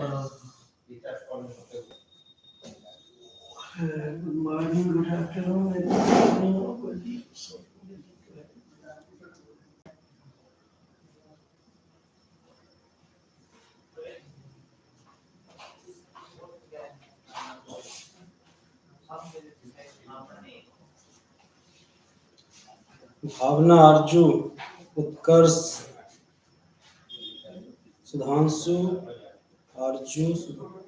Good morning, good afternoon, good evening. भावना, अर्जु, उत्कर्ष, सुधांशु, अर्जु,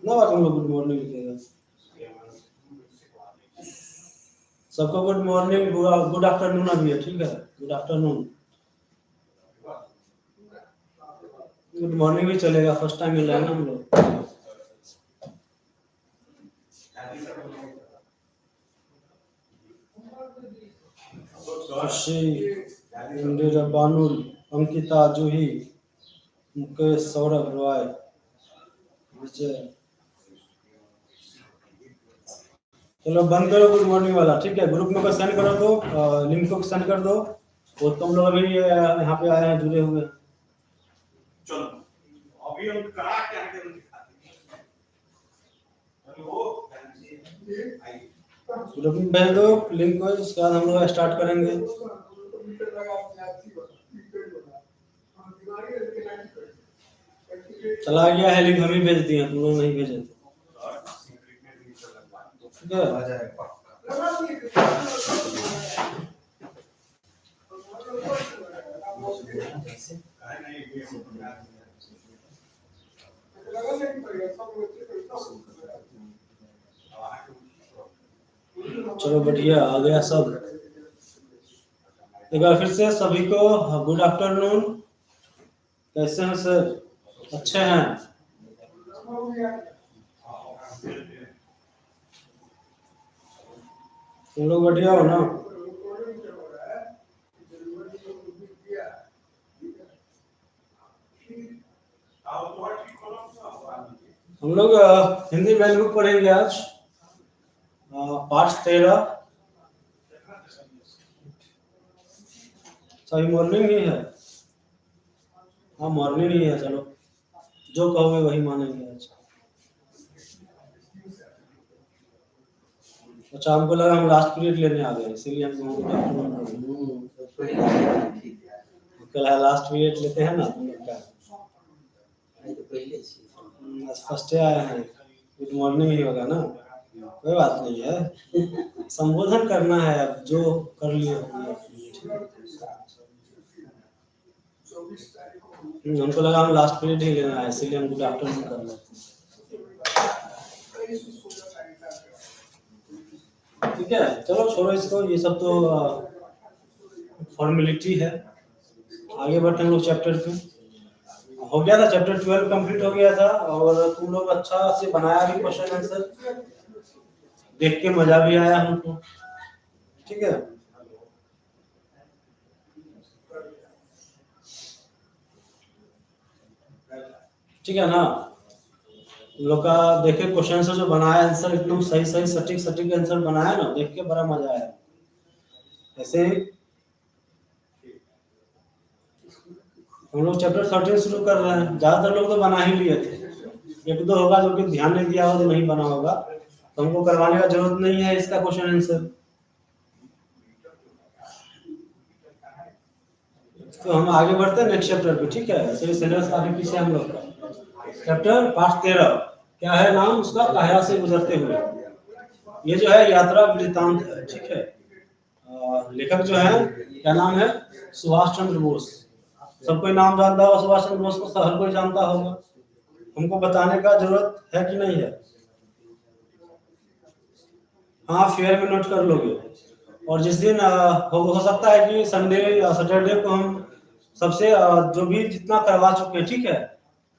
ना बात हम लोग गुड मॉर्निंग लिखेगा। सबको गुड मॉर्निंग, गुड आफ्टरनून अभी है, ठीक है, गुड आफ्टरनून, गुड मॉर्निंग भी चलेगा, फर्स्ट टाइम मिल रहा है ना हम लोग। खुशी, इंदिरा, बानुल, अंकिता, जूही, मुकेश, सौरभ, रॉय, विजय। चलो बंद करो गुड मॉर्निंग वाला, ठीक है, ग्रुप में को सेंड करो, तो लिंक को सेंड कर दो। वो तुम लोग अभी यहाँ पे आए हैं, जुड़े हुए हैं। चलो अभी हम करा क्या दिखाते हैं। ग्रुप में भेज दो लिंक को, उसके बाद हम लोग स्टार्ट करेंगे। चला गया है लिंक, हम ही भेज दिए, तुम लोग नहीं भेजे थे, ठीक है। चलो बढ़िया, आ गया सब। एक बार फिर से सभी को गुड आफ्टरनून। कैसे हैं सर? अच्छे हैं? तुम लोग बढ़िया हो ना? हम लोग हिंदी वैल्यू बुक पढ़ेंगे आज, पाठ 13। सही मॉर्निंग ही है, हाँ मॉर्निंग ही है, चलो जो कहोगे वही मानेंगे आज। अच्छा, हमको लगा हम लास्ट पीरियड लेने आ गए, इसीलिए हम कल लास्ट पीरियड लेते हैं ना तुम लोग का। आज फर्स्ट आए हैं, गुड मॉर्निंग ही होगा ना, कोई बात नहीं है, संबोधन करना है, अब जो कर लिए हमको लगा हम लास्ट पीरियड ही लेना है, इसीलिए हम गुड आफ्टरनून कर लेते हैं, ठीक है। चलो छोड़ो इसको, ये सब तो फॉर्मेलिटी है। आगे बढ़ते हैं लोग चैप्टर पे। हो गया था चैप्टर 12 कंप्लीट हो गया था, और तुम लोग अच्छा से बनाया भी क्वेश्चन आंसर, देख के मजा भी आया हमको, ठीक है। ठीक है ना, तुम लोग का देखे क्वेश्चन आंसर जो बनाया, आंसर एकदम सही सही सटीक सटीक आंसर बनाया ना, देख के बड़ा मजा आया। ऐसे हम लोग चैप्टर 13 शुरू कर रहे हैं, ज्यादातर लोग तो बना ही लिए थे, एक दो होगा जो कि ध्यान नहीं दिया हो तो नहीं बना होगा, तो हमको करवाने का जरूरत नहीं है इसका क्वेश्चन आंसर। तो हम आगे बढ़ते हैं नेक्स्ट चैप्टर पे, ठीक है। इसलिए सिलेबस आगे पीछे हम लोग का चैप्टर पाठ 13 क्या है नाम उसका, काहिरा से गुजरते हुए। ये जो है यात्रा वृत्तांत है, ठीक है। लेखक जो है क्या नाम है, सुभाष चंद्र बोस। सब कोई नाम जानता होगा सुभाष चंद्र बोस को, हर कोई जानता होगा, हमको बताने का जरूरत है कि नहीं है? हाँ फेयर में नोट कर लोगे। और जिस दिन हो सकता है कि संडे या सैटरडे को हम सबसे जो भी जितना करवा चुके हैं, ठीक है,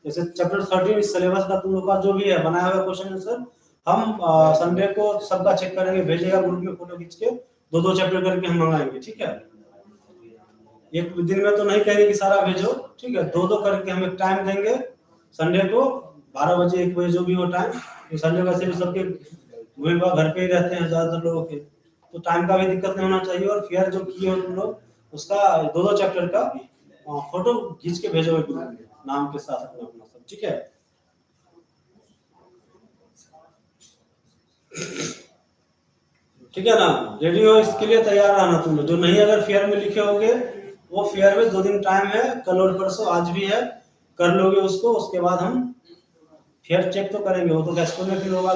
जैसे चैप्टर 13 इस सिलेबस का तुम लोग का जो भी है बनाया हुआ क्वेश्चन आंसर, हम संडे को सबका चेक करेंगे, भेजेगा ग्रुप में फोटो खींच के, दो दो चैप्टर करके हम मंगाएंगे, ठीक है। एक दिन में तो नहीं कहेंगे कि सारा भेजो, ठीक है, दो दो करके हम एक टाइम देंगे संडे को 12 बजे 1 बजे जो भी हो टाइम, तो संडे वैसे भी सबके घर पे ही रहते हैं ज्यादातर लोगों के, तो टाइम का भी दिक्कत नहीं होना चाहिए। और फेयर जो किए हो तुम लोग उसका दो दो चैप्टर का फोटो खींच के भेजो ग्रुप में नाम के साथ अपना अपना सब, ठीक है। ठीक है ना, रेडी हो इसके लिए, तैयार रहना तुम लोग। जो नहीं अगर फेयर में लिखे होंगे वो फेयर में 2 दिन टाइम है, कल और परसों, आज भी है, कर लोगे उसको। उसके बाद हम फेयर चेक तो करेंगे, वो तो गैस्ट्रो में फिर होगा।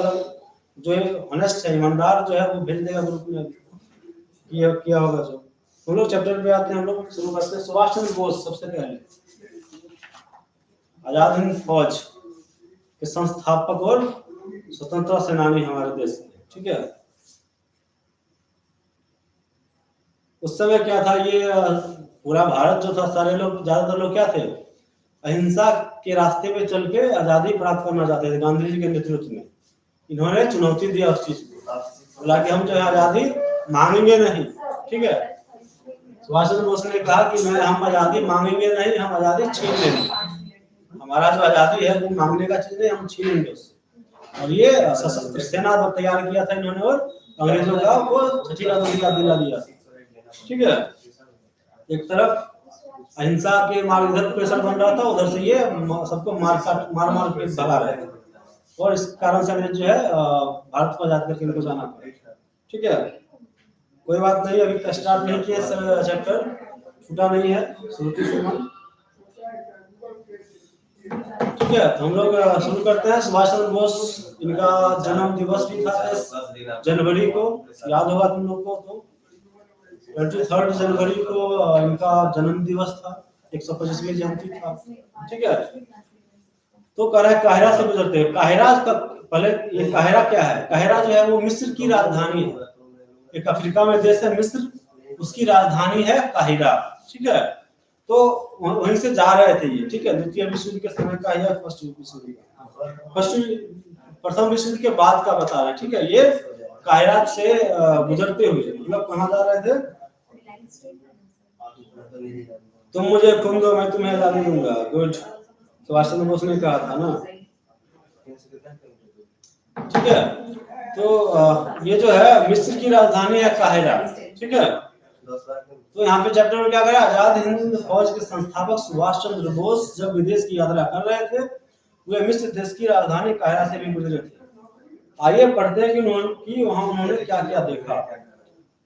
जो ऑनेस्ट है, ईमानदार जो है, वो भेज देगा ग्रुप में किया होगा। जो हम लोग चैप्टर पे आते हैं, हम लोग शुरू करते हैं। सुभाष चंद्र बोस सबसे पहले आजाद हिंद फौज के संस्थापक और स्वतंत्रता सेनानी हमारे देश के, ठीक है। उस समय क्या था, ये पूरा भारत जो था, सारे लोग, ज्यादातर लोग क्या थे, अहिंसा के रास्ते पे चल के आजादी प्राप्त करना चाहते थे, गांधी जी के नेतृत्व में। इन्होंने चुनौती दिया उस चीज को, बोला कि हम जो है आजादी मांगेंगे नहीं, ठीक है। सुभाष चंद्र बोस ने कहा कि हम आजादी मांगेंगे नहीं, हम आजादी छीन लेंगे। हमारा जो आजादी है वो मांगने का चीज नहीं, हम छीनेंगे उससे। और ये सशस्त्र सेना तैयार किया था इन्होंने, और अंग्रेजों का वो छठी आजादी का दिला दिया, ठीक है। एक तरफ अहिंसा के मार्ग, इधर प्रेशर बन रहा था, उधर से ये सबको मार के भगा रहे थे, और इस कारण से अंग्रेज जो है भारत को आजाद करके इनको जाना पड़ा, ठीक है। कोई बात नहीं, अभी तक स्टार्ट नहीं किया चैप्टर, छूटा नहीं है, श्रुति सुमन, ठीक है। तो हम लोग शुरू करते हैं। सुभाष चंद्र बोस, इनका जन्म दिवस भी था 10 जनवरी को, याद होगा तुम लोग को। तो 23 जनवरी को इनका जन्म दिवस था, 125वीं जयंती था, ठीक है। तो कह रहा है काहिरा से गुजरते हैं। काहिरा का पहले, ये काहिरा क्या है? काहिरा जो है वो मिस्र की राजधानी है, एक अफ्रीका में देश है मिस्र, उसकी राजधानी है काहिरा, ठीक है। तो वहीं से जा रहे थे ये, ठीक है। द्वितीय विश्व युद्ध के समय का या प्रथम विश्व युद्ध के बाद का बता रहे हैं, ठीक है। ये काहिरा से गुजरते हुए, मतलब कहाँ जा रहे थे? तुम मुझे खून दो, मैं तुम्हें आजादी दूंगा, गुड। सुभाष चंद्र बोस ने कहा था ना, ठीक है। तो ये जो है मिस्र की राजधानी है काहिरा, ठीक है। तो यहाँ पे चैप्टर में क्या करा, आजाद हिंद फौज के संस्थापक सुभाष चंद्र बोस जब विदेश की यात्रा कर रहे थे, वे मिस्र देश की राजधानी काहिरा से भी गुजरे थे। आइए पढ़ते हैं कि वहां उन्होंने क्या क्या देखा।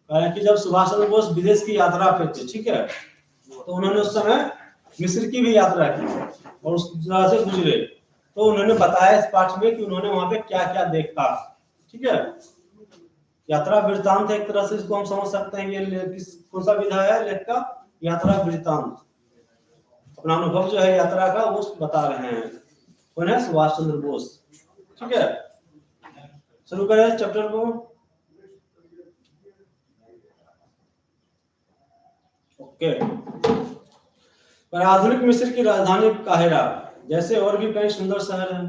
कि जब सुभाष चंद्र बोस विदेश की यात्रा पे थे, ठीक है, तो उन्होंने उस समय मिस्र की भी यात्रा की और उस जगह से गुजरे। तो उन्होंने बताया इस पाठ में कि उन्होंने वहां पे क्या क्या देखा, ठीक है। यात्रा वृत्तांत एक तरह से इसको हम समझ सकते हैं, ये कौन सा विधा है लेख का? यात्रा वृत्तांत। अपना अनुभव जो है यात्रा का वो बता रहे हैं। कौन है? सुभाष चंद्र बोस, ठीक है। शुरू करें चैप्टर को। ओके। पर आधुनिक मिस्र की राजधानी काहिरा जैसे और भी कई सुंदर शहर हैं।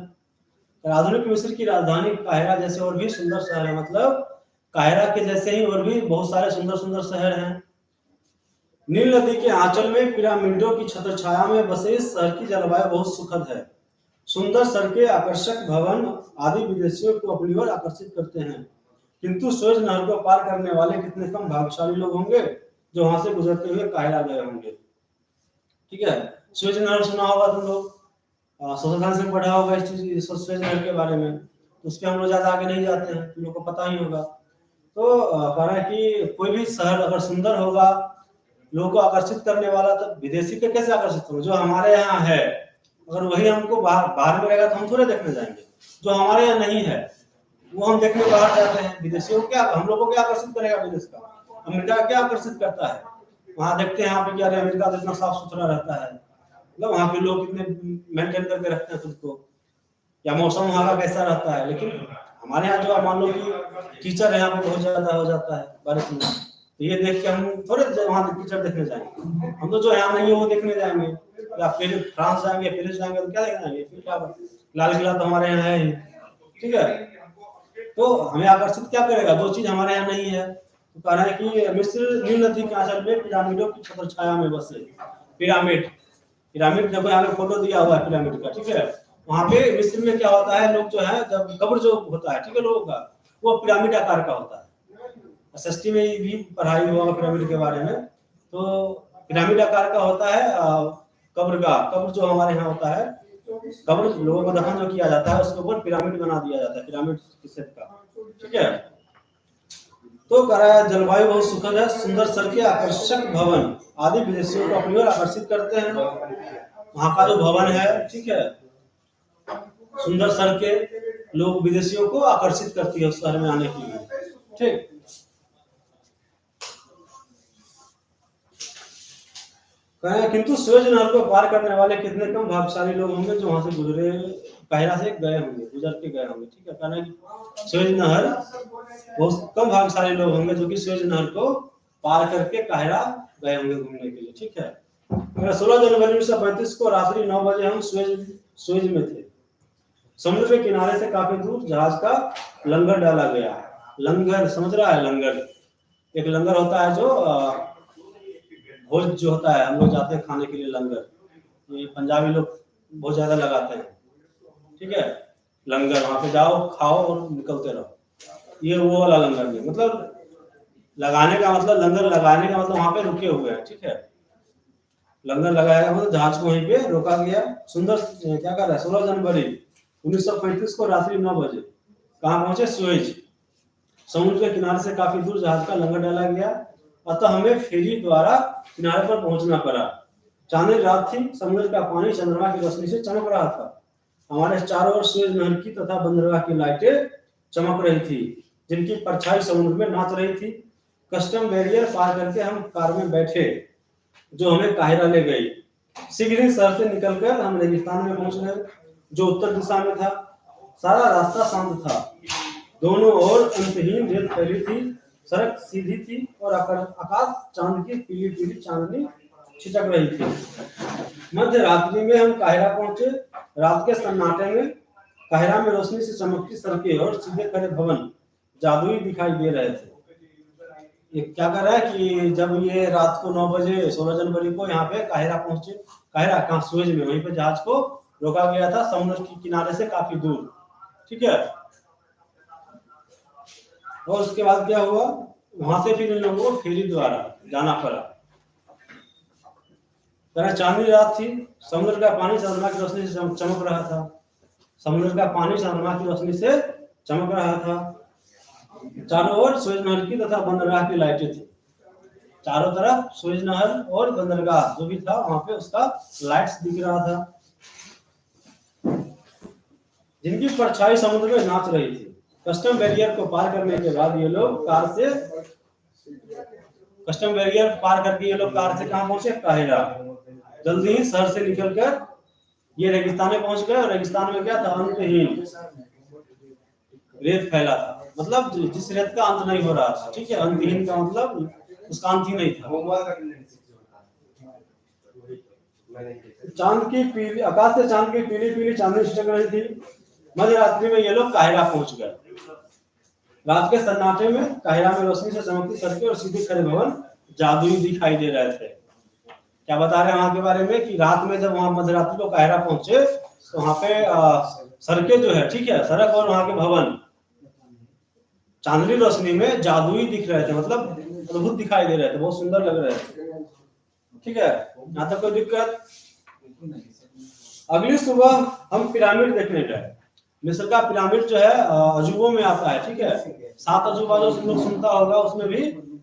पर आधुनिक मिस्र की राजधानी काहिरा जैसे और भी सुंदर शहर है, मतलब काहिरा के जैसे ही और भी बहुत सारे सुंदर सुंदर शहर हैं। नील नदी के आंचल में पिरामिडों की छत्रछाया में बसे इस शहर की जलवायु बहुत सुखद है। सुंदर सड़कें, आकर्षक भवन आदि विदेशियों को अपनी ओर आकर्षित करते हैं, किंतु सुएज नहर को पार करने वाले कितने कम भाग्यशाली लोग होंगे जो वहां से गुजरते हुए काहिरा गए होंगे, ठीक है। सुएज नहर सुना होगा तुम लोग, सोशल से पढ़ा होगा इस चीज सुएज नहर के बारे में, तो उस पर हम लोग ज्यादा आगे नहीं जाते हैं, तुम लोग को पता ही होगा। तो कह रहा है कि कोई भी शहर अगर सुंदर होगा, लोगों को आकर्षित करने वाला, तो विदेशी के कैसे आकर्षित होंगे? जो हमारे यहाँ है, अगर वही हमको बाहर में रहेगा तो हम थोड़े देखने जाएंगे। जो हमारे यहाँ नहीं है वो हम देखने बाहर जाते हैं। विदेशियों को क्या, हम लोगों को क्या आकर्षित करेगा विदेश का? अमेरिका क्या आकर्षित करता है? वहां देखते हैं यहाँ पे क्या, अमेरिका तो इतना साफ सुथरा रहता है, मतलब वहाँ पे लोग कितने मेंटेन करके रखते हैं खुद को, या मौसम वहाँ का कैसा रहता है। लेकिन हमारे यहाँ जो मान लो कि कीचड़ यहाँ पे बहुत ज्यादा हो जाता है बारिश में, तो ये देख के हम थोड़े वहाँ कीचड़ देखने जाएंगे। हम तो जो यहाँ नहीं है वो देखने जाएंगे, या फिर फ्रांस जाएंगे, पेरिस जाएंगे, तो क्या देखने जाएंगे? फिर क्या, लाल किला तो हमारे यहाँ है ही, ठीक है। तो हमें आकर्षित क्या करेगा? जो चीज हमारे यहाँ नहीं है। तो कह रहा है कि मिस्र नील नदी के आंचल में पिरामिडों की छत्रछाया में बसे। पिरामिड, पिरामिड देखो यहाँ पे फोटो दिया हुआ है पिरामिड का, ठीक है। वहाँ पे मिस्र में क्या होता है, लोग जो है जब कब्र जो होता है, ठीक है, लोगों का, वो पिरामिड आकार का होता है। S.Sc में भी पढ़ाई हुआ पिरामिड के बारे में। तो पिरामिड आकार का होता है कब्र का, कब्र जो हमारे यहाँ होता है, कब्र लोगों को दफन जो किया जाता है उसके ऊपर पिरामिड बना दिया जाता है, पिरामिड की शेप का, ठीक है। तो कह रहा है जलवायु बहुत सुखद है, सुंदर सड़कें, आकर्षक भवन आदि विदेशियों को अपनी ओर आकर्षित करते हैं। वहाँ का जो भवन है, ठीक है, सुंदर सड़कें लोग विदेशियों को आकर्षित करती है उस शहर में आने के लिए। ठीक, किंतु सुएज नहर को पार करने वाले कितने कम भाग्यशाली लोग होंगे जो वहां से गुजरे, काहिरा से गए होंगे, गुजर के गए होंगे। ठीक है, कहना है कि सुएज नहर बहुत कम भाग्यशाली लोग होंगे जो कि सुएज नहर को पार करके काहिरा गए होंगे घूमने के लिए। ठीक है, 16 जनवरी 1935 को रात्रि 9 बजे हम सुएज में थे। समुद्र के किनारे से काफी दूर जहाज का लंगर डाला गया। लंगर समझ रहा है? लंगर, एक लंगर होता है जो भोज जो होता है, हम लोग जाते हैं खाने के लिए लंगर, ये पंजाबी लोग बहुत ज्यादा लगाते हैं। ठीक है, लंगर, वहां पे जाओ खाओ और निकलते रहो, ये वो वाला लंगर नहीं। मतलब लगाने का मतलब, लंगर लगाने का मतलब वहां पे रुके हुए हैं। ठीक है, लंगर लगाया मतलब जहाज को वहीं पे रोका गया। सुंदर क्या कर रहा है, 16 जनवरी 1935 को रात्रि 9 बजे कहाँ पहुंचे? सुएज। समुद्र के किनारे से काफी दूर जहाज का लंगर डाला गया, अतः हमें फेरी द्वारा किनारे पर पहुंचना पड़ा। चांदनी रात थी, समुद्र का पानी चंद्रमा की रोशनी से चमक रहा था। हमारे चारों ओर सुएज नहर की तथा बंदरगाह की लाइटें चमक रही थी, जिनकी परछाई समुद्र में नाच रही थी। कस्टम बैरियर पार करके हम कार में बैठे जो हमें काहिरा ले गई। शीघ्र ही शहर से निकलकर हम रेगिस्तान में पहुंच गए जो उत्तर दिशा में था। सारा रास्ता शांत था, दोनों ओर अंतहीन रेत फैली थी, सड़क सीधी थी और आकाश चांद की पीली पीली चांदनी छिटक रही थी। मध्य रात्रि में हम काहिरा पहुंचे। रात के सन्नाटे में काहिरा में रोशनी से चमकती सड़कें और सीधे खड़े भवन जादुई दिखाई दे रहे थे। ये क्या कर रहा है कि जब ये रात को 9 बजे 16 जनवरी को यहाँ पे काहिरा पहुंचे, काहिरा कहाँ? सुएज में, वहीं पे जहाज को रोका गया था समुद्र के किनारे से काफी दूर। ठीक है, और उसके बाद क्या हुआ, वहां से फिर इन लोगों को फेरी द्वारा जाना पड़ा। चांदनी रात थी, समुद्र का पानी चंद्रमा की रोशनी से चमक रहा था। समुद्र का पानी चंद्रमा की रोशनी से चमक रहा था। चारों ओर सुएज नहर की तथा बंदरगाह की लाइटें थी। चारों तरफ सुएज नहर और बंदरगाह जो भी था वहां पे उसका लाइट्स दिख रहा था, जिनकी परछाई समुद्र में नाच रही थी। कस्टम बैरियर को पार करने के बाद ये लोग कार से कहां पहुंचे? काहिरा। जल्दी ही शहर से निकलकर ये रेगिस्तान में पहुंच गए। और रेगिस्तान में क्या था? अंतहीन रेत फैला था, मतलब जिस रेत का अंत नहीं हो रहा था। ठीक है, अंतहीन का मतलब उसका अंत ही नहीं था। चांद की पीली, आकाश से चांद की पीली पीली चांदनी छिटक रही थी। मध्य रात्रि में ये लोग काहिरा पहुंच गए। रात के सन्नाटे में काहिरा में रोशनी से चमकती सड़कें और सीधे खड़े भवन जादुई दिखाई दे रहे थे। क्या बता रहे हैं वहां के बारे में कि रात में जब वहां मध्यरात्रि को काहिरा पहुंचे तो वहां पे सड़कें जो है, ठीक है, सड़क और वहां के भवन चांदनी रोशनी में जादुई दिख रहे थे, मतलब अद्भुत दिखाई दे रहे थे, बहुत सुंदर लग रहे थे। ठीक है, यहाँ तक कोई दिक्कत? अगली सुबह हम पिरामिड देखने गए। मिस्र का पिरामिड जो है अजूबों में आता है। ठीक है, 7 अजूबा जो तुम लोग सुनता होगा उसमें भी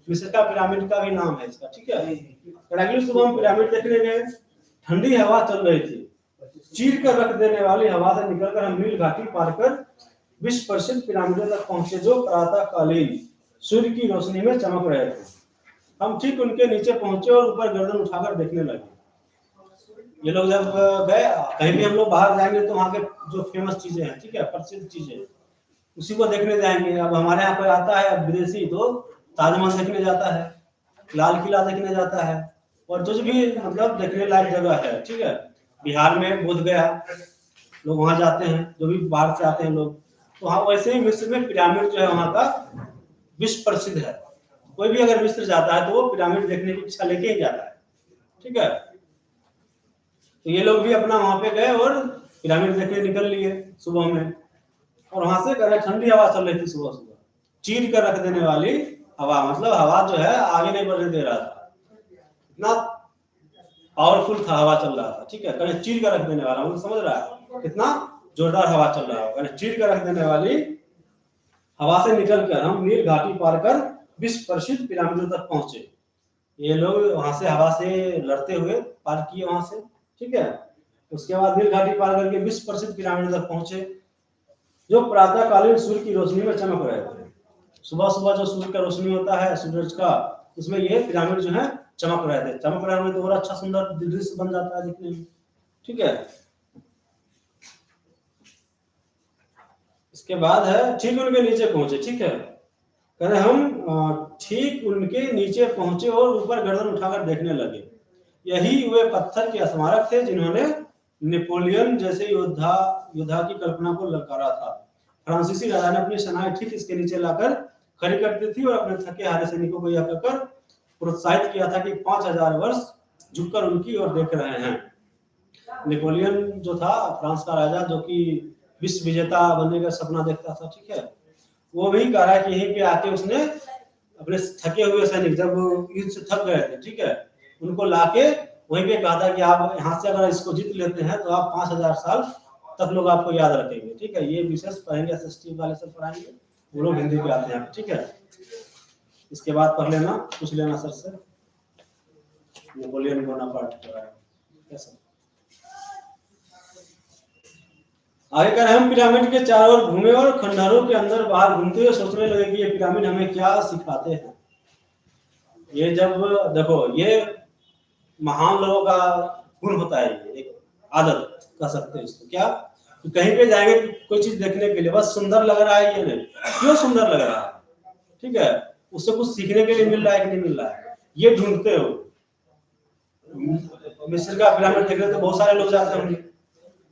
मिस्र का पिरामिड का भी नाम है इसका। ठीक है, तो अगली सुबह हम पिरामिड देखने गए। ठंडी हवा चल रही थी, चीर कर रख देने वाली हवा से निकलकर हम नील घाटी पार कर विश्व प्रसिद्ध पिरामिडों तक पहुंचे जो प्रातःकालीन सूर्य की रोशनी में चमक रहे थे। हम ठीक उनके नीचे पहुंचे और ऊपर गर्दन उठाकर देखने लगे। ये लोग जब गए, कहीं भी हम लोग बाहर जाएंगे तो वहाँ के जो फेमस चीजें हैं, ठीक है, प्रसिद्ध चीजें, उसी को देखने जाएंगे। अब हमारे यहाँ कोई आता है विदेशी तो ताजमहल देखने जाता है, लाल किला देखने जाता है, और जो भी मतलब देखने लायक जगह है। ठीक है, बिहार में बोध गया, लोग वहाँ जाते हैं, जो भी बाहर से आते हैं लोग। तो वहाँ वैसे ही मिस्र में पिरामिड जो है वहाँ का विश्व प्रसिद्ध है। कोई भी अगर मिस्र जाता है तो वो पिरामिड देखने की इच्छा लेके ही जाता है। ठीक है, तो ये लोग भी अपना वहां पे गए और पिरामिड देखने निकल लिए सुबह में। और वहां से ठंडी हवा चल रही थी, सुबह सुबह चीर कर रख देने वाली हवा, मतलब हवा जो है आगे नहीं बढ़ने दे रहा था, इतना पावरफुल था, हवा चल रहा था। ठीक है, चीर कर रख देने वाला, मतलब समझ रहा है कितना जोरदार हवा चल रहा है। चीर कर रख देने वाली हवा से निकलकर हम नील घाटी पार कर विश्व पिरामिडों तक पहुंचे। ये लोग वहां से हवा से लड़ते हुए पार किए वहां से, ठीक है। उसके बाद नील घाटी पार करके विश्व पिरामिडों तक पहुंचे, जो प्रातःकालीन सूर्य की रोशनी में चमक रहे थे। सुबह सुबह जो सूर्य का रोशनी होता है सूरज का, उसमें ये पिरामिड जो है चमक रहे थे। चमक रहे होंगे तो और अच्छा सुंदर दृश्य बन जाता है दिखने में, ठीक है। इसके बाद है ठीक उनके नीचे पहुंचे, ठीक है। कह रहे हम ठीक उनके नीचे पहुंचे और ऊपर गर्दन उठाकर देखने लगे। यही वे पत्थर के स्मारक थे जिन्होंने नेपोलियन जैसे योद्धा की कल्पना को ललकारा था। फ्रांसीसी राजा ने अपनी सेनाएं ठीक इसके नीचे लाकर खड़ी करती थी और अपने थके हारे सैनिकों को यह कहकर प्रोत्साहित किया था कि 5000 वर्ष झुककर उनकी ओर देख रहे हैं। नेपोलियन जो था फ्रांस का राजा, जो कि विश्व विजेता बनने का सपना देखता था, ठीक है, वो भी कह रहा है कि यहीं पे आके उसने अपने थके हुए सैनिक जब युद्ध से थक गए थे, ठीक है, उनको लाके वहीं पे कहा था कि आप यहाँ से अगर इसको जीत लेते हैं तो आप 5000 साल तक लोग आपको याद रखेंगे, ठीक है। ये विशेष पढ़ेंगे, S.Sc वाले सब पढ़ाएंगे, वो लोग हिंदी पे आते हैं, ठीक है। इसके बाद पढ़ लेना, पूछ लेना सर से, नेपोलियन बोनापार्ट कैसा। आगे कह रहे हम पिरामिड के चारों ओर घूमे और खंडहरों के अंदर बाहर घूमते हुए सोचने लगे कि ये पिरामिड हमें क्या सिखाते हैं। ये जब देखो, ये महान लोगों का गुण होता है, ये एक आदत कह सकते हैं इसको। क्या तो कहीं पे जाएंगे कोई चीज देखने के लिए, बस सुंदर लग रहा है, ये नहीं क्यों सुंदर लग रहा है, ठीक है, उससे कुछ सीखने के लिए मिल रहा है कि नहीं मिल रहा है, ये ढूंढते हो। मिस्र का पिरामिड देखने तो बहुत सारे लोग जाते होंगे,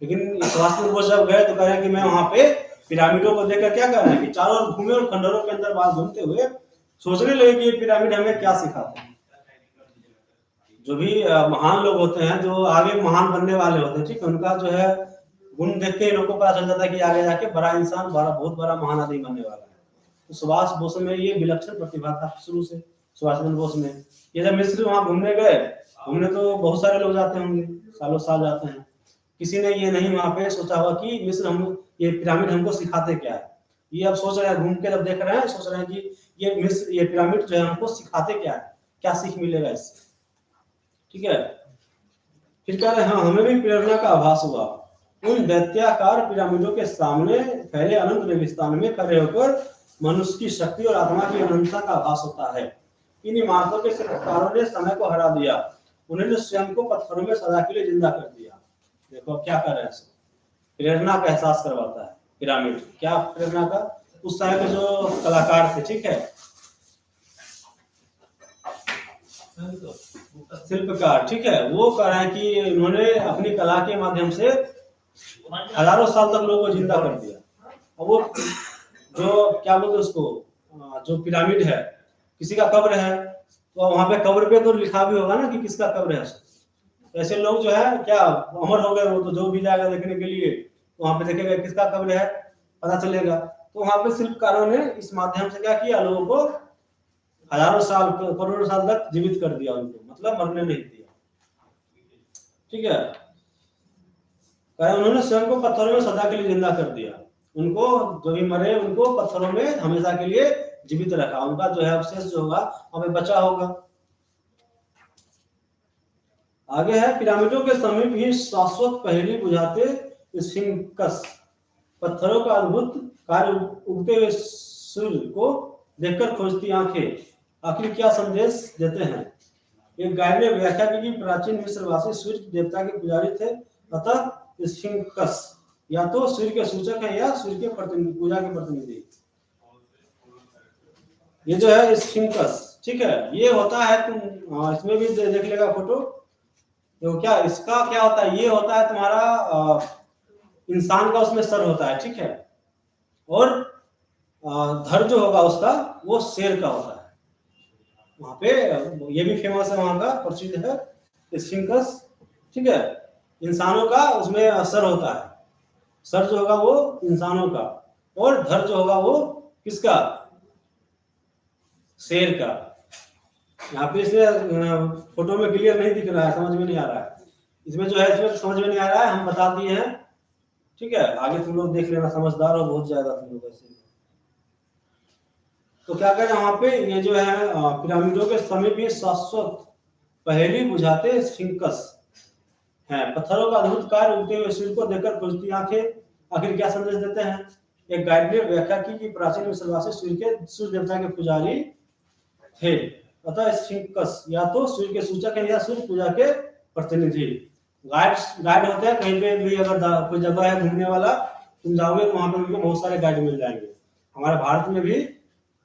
लेकिन सुभाष चंद्र बोस जब गए तो कह रहे हैं कि मैं वहां पे पिरामिडों को देखकर क्या कर रहे हैं कि चारों ओर घूमे और खंडहरों के अंदर बाहर घूमते हुए सोचने लगे कि ये पिरामिड हमें क्या सिखाते हैं। जो भी महान लोग होते हैं, जो आगे महान बनने वाले होते हैं, ठीक है, उनका जो है गुण देख के लोगों को पता चल जाता है कि आगे जाके बड़ा इंसान, बहुत बड़ा महान आदमी बनने वाला है। तो सुभाष बोस में ये विलक्षण प्रतिभा था शुरू से, सुभाष चंद्र बोस में। ये जब मिस्र वहां घूमने गए, घूमने तो बहुत सारे लोग जाते होंगे, सालों साल जाते हैं, किसी ने ये नहीं वहां पे सोचा हुआ कि मिस्र हम ये पिरामिड हमको सिखाते क्या है। ये अब सोच रहे हैं, घूम के जब देख रहे हैं सोच रहे हैं कि ये मिस्र, ये पिरामिड जो है हमको सिखाते क्या है, क्या सीख मिलेगा इससे, ठीक है। फिर कह रहे हैं हाँ, हमें भी प्रेरणा का आभास हुआ। उन दैत्याकार पिरामिडों के सामने फैले अनंत रेगिस्तान में खड़े होकर मनुष्य की शक्ति और आत्मा की अनंतता का आभास होता है। इन इमारतों के शिल्पकारों ने समय को हरा दिया, उन्होंने स्वयं को पत्थरों में सदा के लिए जिंदा कर दिया। देखो क्या कर रहे हैं, प्रेरणा का एहसास करवाता है पिरामिड। क्या प्रेरणा का, उस समय के जो कलाकार थे, ठीक है, शिल्पकार, ठीक है, वो कह रहे हैं कि उन्होंने अपनी कला के माध्यम से हजारों साल तक लोगों को जिंदा कर दिया। और वो जो क्या बोलते उसको, जो पिरामिड है, किसी का कब्र है तो वहां पे कब्र पे तो लिखा भी होगा ना कि किसका कब्र है। ऐसे लोग जो है क्या अमर हो गए, वो तो जो भी जाएगा देखने के लिए तो वहां पे देखेगा किसका कब्र है, पता चलेगा। तो वहां पे शिल्पकारों ने इस माध्यम से क्या किया, लोगों को हजारों साल, करोड़ों साल तक जीवित कर दिया, उनको मतलब मरने नहीं दिया, ठीक है। उन्होंने स्वयं को पत्थरों में सदा के लिए जिंदा कर दिया, उनको जो भी मरे उनको पत्थरों में हमेशा के लिए जीवित रखा, उनका जो है अवशेष जो होगा हमें बचा होगा। आगे है पिरामिडों के समीप ही शाश्वत पहेली बुझाते स्फिंक्स, पत्थरों का अद्भुत कार्य, उगते हुए सूर्य को देखकर खोजती आंखें आखिर क्या संदेश देते हैं। एक गाइड ने व्याख्या की कि प्राचीन मिस्रवासी सूर्य देवता के पुजारी थे, अतः स्फिंक्स या तो सूर्य के सूचक है या सूर्य के प्रतिनिधि, पूजा के प्रतिनिधि। ये जो है स्फिंक्स, ठीक है, ये होता है, तुम इसमें भी देख लेगा फोटो। तो क्या इसका क्या होता है, ये होता है तुम्हारा इंसान का उसमें सर होता है, ठीक है, और धड़ जो होगा उसका वो शेर का होता है। वहां पे ये भी फेमस है, वहां का प्रसिद्ध है स्फिंक्स, ठीक है। इंसानों का उसमें सर होता है, सर जो होगा वो इंसानों का, और धड़ जो होगा वो किसका, शेर का। यहाँ पे इसलिए फोटो में क्लियर नहीं दिख रहा है, समझ में नहीं आ रहा है, इसमें जो है इसमें समझ में नहीं आ रहा है, हम बता दिए हैं, ठीक है। आगे तुम लोग देख लेना, समझदार हो बहुत ज्यादा तुम लोग ऐसे। तो क्या करें वहां पे ये जो है पिरामिडों के समीप भी शाश्वत पहेली बुझाते स्फिंक्स हैं। पत्थरों का अद्भुत कार्य उगते हुए सूर्य को देखकर खुजती आंखें आखिर क्या संदेश देते हैं। एक गाइड ने व्याख्या की कि प्राचीन मिस्रवासी सूर्य देवता के पुजारी थे। अतः स्फिंक्स या तो सूर्य के सूचक है या सूर्य पूजा के प्रतिनिधि। गाइड गाइड होते हैं, कहीं पे भी अगर कोई जगह है घूमने वाला तुम जाओगे तो वहां पे उनको बहुत सारे गाइड मिल जाएंगे। हमारे भारत में भी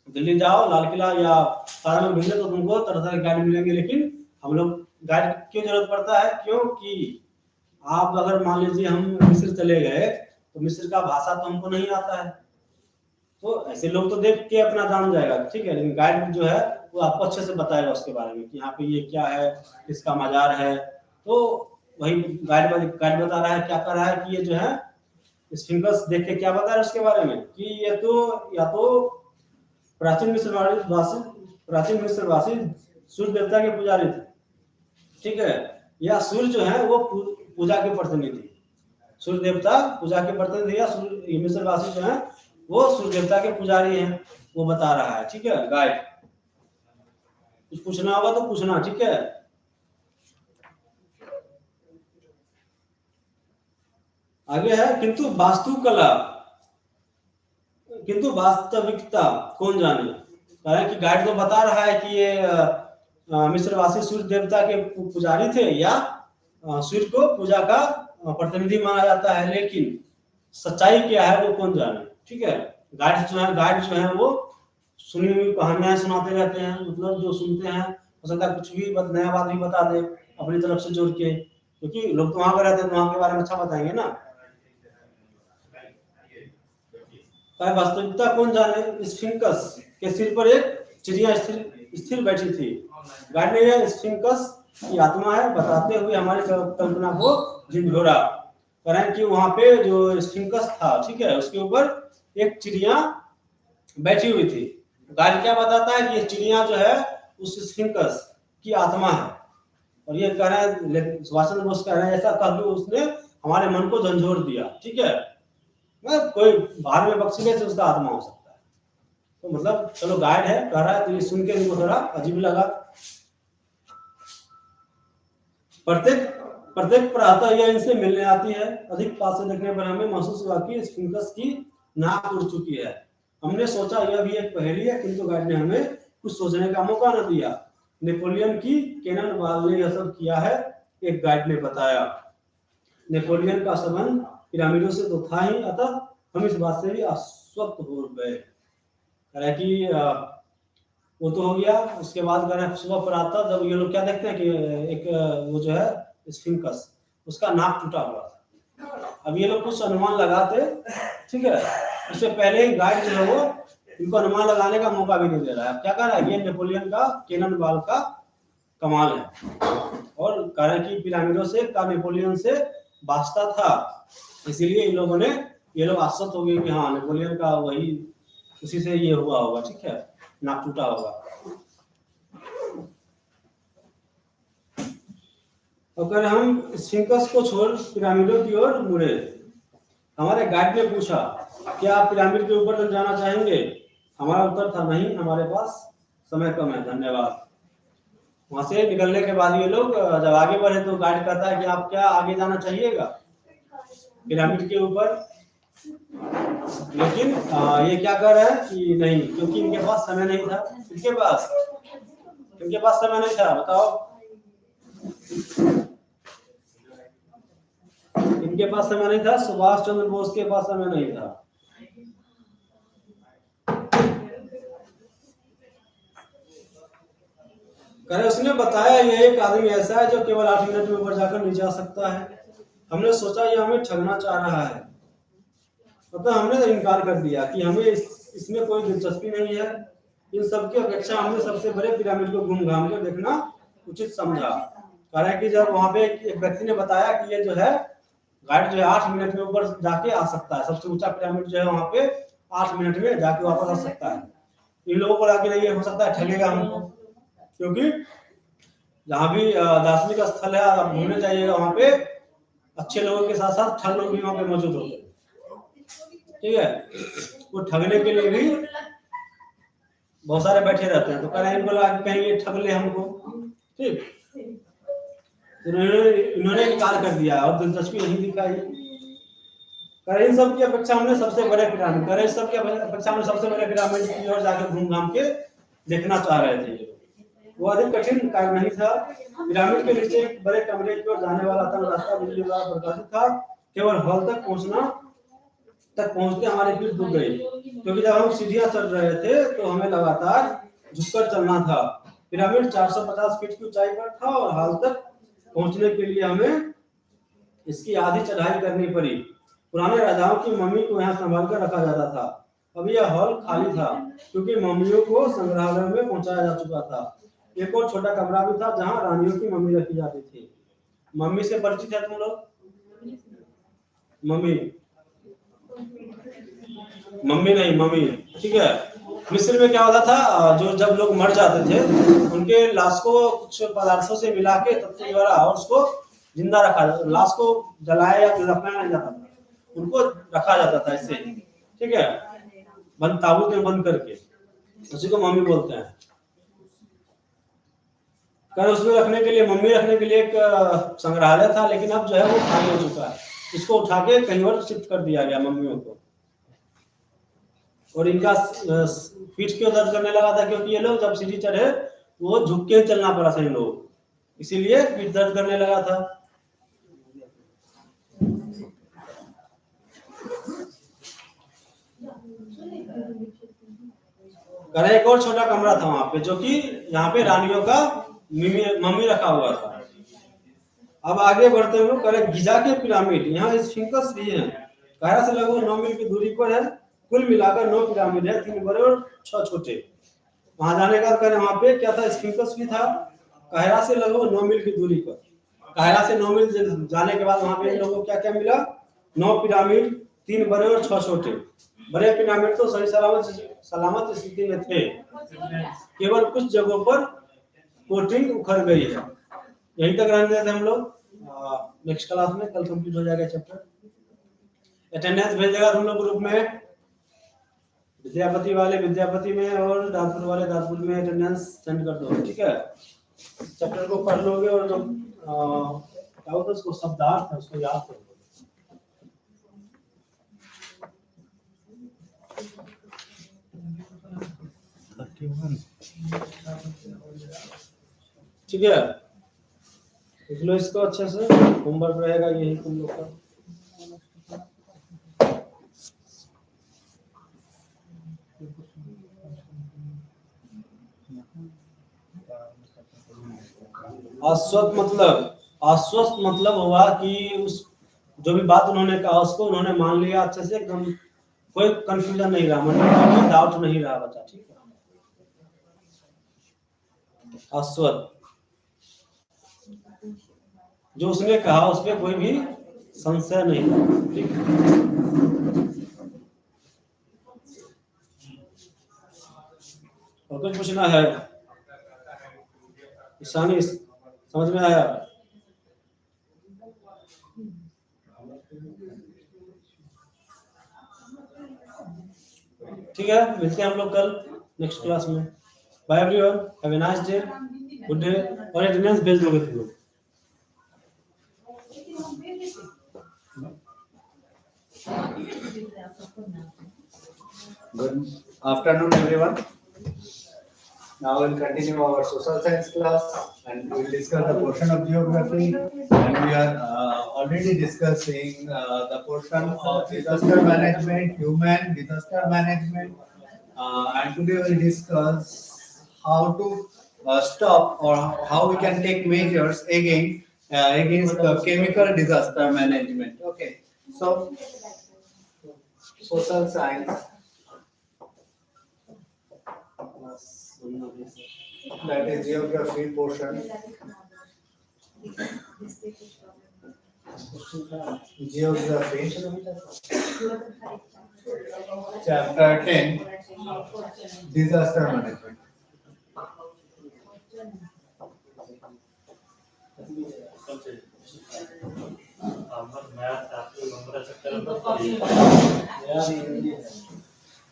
दिल्ली जाओ, लाल किला या तारा में घूमने तो तुमको तरह तरह के गाइड मिलेंगे, लेकिन हम लोग गाइड क्यों जरूरत पड़ता है? क्योंकि आप अगर मान लीजिए हम मिस्र चले गए तो मिस्र का भाषा तो हमको नहीं आता है, तो ऐसे लोग तो देख के अपना जान जाएगा, ठीक है, लेकिन गाइड जो है वो आपको अच्छे से बताएगा उसके बारे में कि यहाँ पे ये क्या है, किसका मजार है। तो वही गाइड बता रहा है, क्या कर रहा है कि ये जो है स्फिंक्स देख के क्या बता रहा है उसके बारे में कि ये तो या तो प्राचीन मिस्रवासी सूर्य देवता के पुजारी थे, ठीक है, या सूर्य जो है वो पूजा के प्रतिनिधि, सूर्य देवता पूजा के प्रतिनिधि या मिस्रवासी जो है वो सूर्य देवता के पुजारी हैं, वो बता रहा है, ठीक है। गाइड कुछ पूछना होगा तो पूछना, ठीक है। आगे है किंतु वास्तविकता कौन जाने। कारण कि गाइड तो बता रहा है कि ये मिस्रवासी सूर्य देवता के पुजारी थे या सूर्य को पूजा का प्रतिनिधि माना जाता है, लेकिन सच्चाई क्या है वो कौन जाने, ठीक है। गाइड जो है वो सुनी हुई कहानियां सुनाते रहते हैं, मतलब जो सुनते हैं हो सकता है कुछ भी नया बात भी बता दे अपनी तरफ से जोड़ के, क्योंकि लोग तो वहां पर रहते हैं तो वहां के बारे में अच्छा बताएंगे ना। वास्तविकता कौन जाने। स्फिंक्स के सिर पर एक चिड़िया स्थिर बैठी थी। गाइड ने यह स्फिंक्स की आत्मा है बताते हुए हमारी कल्पना को झिझोरा। कारण कि वहां पे जो स्फिंक्स था, ठीक है, उसके ऊपर एक चिड़िया बैठी हुई थी। गाइड क्या बताता है कि चिड़िया जो है उस स्फिंक्स की आत्मा है, और ये कह रहे हैं सुभाष चंद्र बोस कह रहे हैं ऐसा कह के उसने हमारे मन को झंझोर दिया, ठीक है। कोई बाहर में बख्शीले से उसका आत्मा हो सकता है, तो मतलब चलो गाइड है कह रहा है, तो ये सुन के इनको थोड़ा अजीब लगा। प्रत्येक प्रातः यह इनसे मिलने आती है। अधिक पास से देखने पर हमें महसूस हुआ कि स्फिंक्स की नाक उड़ चुकी है। हमने सोचा यह भी एक पहेली है, किंतु गाइड ने हमें कुछ सोचने का मौका न दिया। नेपोलियन की कैनन बॉल ने यह सब किया है, एक गाइड ने बताया। नेपोलियन का संबंध पिरामिडों से तो था ही, अतः हम इस बात से भी आश्वस्त हो गए। कि वो तो हो गया। उसके बाद सुबह पर आता जब ये लोग क्या देखते हैं कि एक वो जो है स्फिंक्स उसका नाक टूटा हुआ था। अब ये लोग कुछ अनुमान लगाते, ठीक है, उससे पहले ही गाइड जो है वो इनको अनुमान लगाने का मौका भी नहीं दे रहा है। क्या कह रहा है, ये नेपोलियन का कैनन बॉल का कमाल है, और कारण कि पिरामिडों से का नेपोलियन से वास्ता था, इसीलिए इन लोगों ने ये लोग आश्वस्त हो गए कि हाँ नेपोलियन का वही उसी से ये हुआ होगा, ठीक है, नाक टूटा होगा। अगर हम स्फिंक्स को छोड़ पिरामिडों की ओर मुड़े, हमारे गाइड ने पूछा क्या आप पिरामिड के ऊपर तक जाना चाहेंगे। हमारा उत्तर था नहीं, हमारे पास समय कम है, धन्यवाद। वहां से निकलने के बाद ये लोग जब आगे बढ़े तो गाइड कहता है कि आप क्या आगे जाना चाहिएगा पिरामिड के ऊपर, लेकिन ये क्या कर रहे हैं कि नहीं, क्योंकि इनके पास समय नहीं था। इनके पास समय नहीं था, बताओ, इनके पास समय नहीं था, सुभाष चंद्र बोस के पास समय नहीं था। करे उसने बताया ये एक आदमी ऐसा है जो केवल 8 मिनट में ऊपर जाकर नीचे आ सकता है। हमने सोचा ये हमें ठगना चाह रहा है, मतलब हमने इनकार कर दिया कि हमें इसमें कोई दिलचस्पी नहीं है। इन सबकी अपेक्षा हमने सबसे बड़े पिरामिड को घूम घाम कर देखना उचित समझा। कारण कि जब वहां पे एक व्यक्ति ने बताया कि ये जो है गाइड जो है 8 मिनट में ऊपर जाके आ सकता है, सबसे ऊंचा पिरामिड जो है वहां पे 8 मिनट में जाके वापस आ सकता है। इन लोगों को लगा कि नहीं ये हो सकता है ठगेगा हमको, क्योंकि जहाँ भी दार्शनिक स्थल है आप घूमने जाइएगा वहां पे अच्छे लोगों के साथ साथ ठग लोग भी वहां पे मौजूद होते हैं, ठीक है। वो ठगने के लिए भी बहुत सारे बैठे रहते हैं, तो कह रहे हैं इनको लगा कि कहीं ये ठग ले हमको, ठीक। तो इन्होंने इनकार कर दिया और दिलचस्पी नहीं दिखाई। कह इन सब की अपेक्षा हमने सबसे बड़े पिरामिड, कह इन सब की अपेक्षा हमने सबसे बड़े पिरामिड की ओर जाकर घूम घाम के देखना चाह रहे थे। वो अधिक कठिन कार्य नहीं था। पिरामिड के नीचे एक बड़े कमरे की ओर जाने वाला तंग रास्ता बिजली द्वारा प्रकाशित था। केवल हॉल तक पहुंचते हमारी पीठ दुख गई, क्योंकि जब हम सीढ़ियां चढ़ रहे थे तो हमें लगातार झुककर चलना था। पिरामिड 450 फीट की ऊंचाई पर था और हॉल तक पहुंचने के लिए हमें इसकी आधी चढ़ाई करनी पड़ी। पुराने राजाओं की मम्मी को यहाँ संभाल कर रखा जाता था। अब यह हॉल खाली था क्योंकि मम्मियों को संग्रहालय में पहुंचाया जा चुका था। एक और छोटा कमरा भी था जहाँ रानियों की मम्मी रखी जाती थी। मम्मी से परिचित है तुम लोग? मम्मी नहीं, मम्मी, ठीक है। मिस्र में क्या होता था, जो जब लोग मर जाते थे उनके लाश को कुछ पदार्थों से मिला के तत्व द्वारा और उसको जिंदा रखा, लाश को जलाया या दफनाया नहीं जाता था, उनको रखा जाता था इससे, ठीक है, बंद ताबूत में बंद करके, उसी को मम्मी बोलते हैं। कर उसमें रखने के लिए, मम्मी रखने के लिए एक संग्रहालय था, लेकिन अब जो है वो खाली हो चुका है। इसको उठा के कहीं और शिफ्ट कर दिया गया मम्मियों को। और इनका पीठ क्यों दर्द करने लगा था, क्योंकि ये लोग जब सीढ़ी चढ़े वो झुक के चलना पड़ा था इन लोग, इसीलिए पीठ दर्द करने लगा था। एक और छोटा कमरा था वहां पे, जो कि यहाँ पे रानियों का मम्मी रखा हुआ था। अब आगे बढ़ते हम लोग, करे गिजा के पिरामिड, यहाँ स्फिंक्स भी है, कायरा से लगभग 9 मील की दूरी पर है। कुल मिलाकर 9 पिरामिड है, 3 बड़े और 6 छोटे। वहां जाने का करें, वहां पे क्या था, स्फिंक्स भी था, कायरा से लगभग 9 मील की दूरी पर। कायरा से 9 मील जाने के बाद वहां पे इन लोगों को क्या क्या मिला, 9 पिरामिड, 3 बड़े और 6 छोटे। बड़े पिरामिड तो सही सलामत स्थिति में थे, केवल कुछ जगहों पर कोटिंग उखड़ गई है। यहीं तक रहने देते हम लोग, नेक्स्ट क्लास में कल कंप्लीट हो जाएगा चैप्टर। अटेंडेंस भेजेगा तुम लोग ग्रुप में, विद्यापति वाले विद्यापति में और दादपुर वाले दादपुर में अटेंडेंस सेंड कर दो, ठीक है। चैप्टर को पढ़ लोगे और जो क्या होता है उसको शब्दार्थ है उसको याद कर लोगे। ठीक है, देख लो इसको अच्छे से, होमवर्क रहेगा यही तुम लोग का। आश्वस्त मतलब हुआ कि उस जो भी बात उन्होंने कहा उसको उन्होंने मान लिया अच्छे से, एकदम कोई कंफ्यूजन नहीं रहा, मतलब कोई डाउट नहीं रहा बचा, ठीक है। आश्वस्त, जो उसने कहा उस पर कोई भी संशय नहीं, ठीक है। और कुछ पूछना है? ईशानी समझ में आया? ठीक है, मिलते हैं हम लोग कल नेक्स्ट क्लास में। Bye everyone, have a nice day, good day. और अटेंडेंस भेज दोगे तुम लोग। Good afternoon, everyone. Now we'll continue our social science class and we'll discuss the portion of geography. And we are already discussing the portion of disaster management, human disaster management. And today we'll discuss how to stop or how we can take measures against the chemical disaster management. Okay, so social science. That is geography portion. Geography. Chapter 10. Disaster management.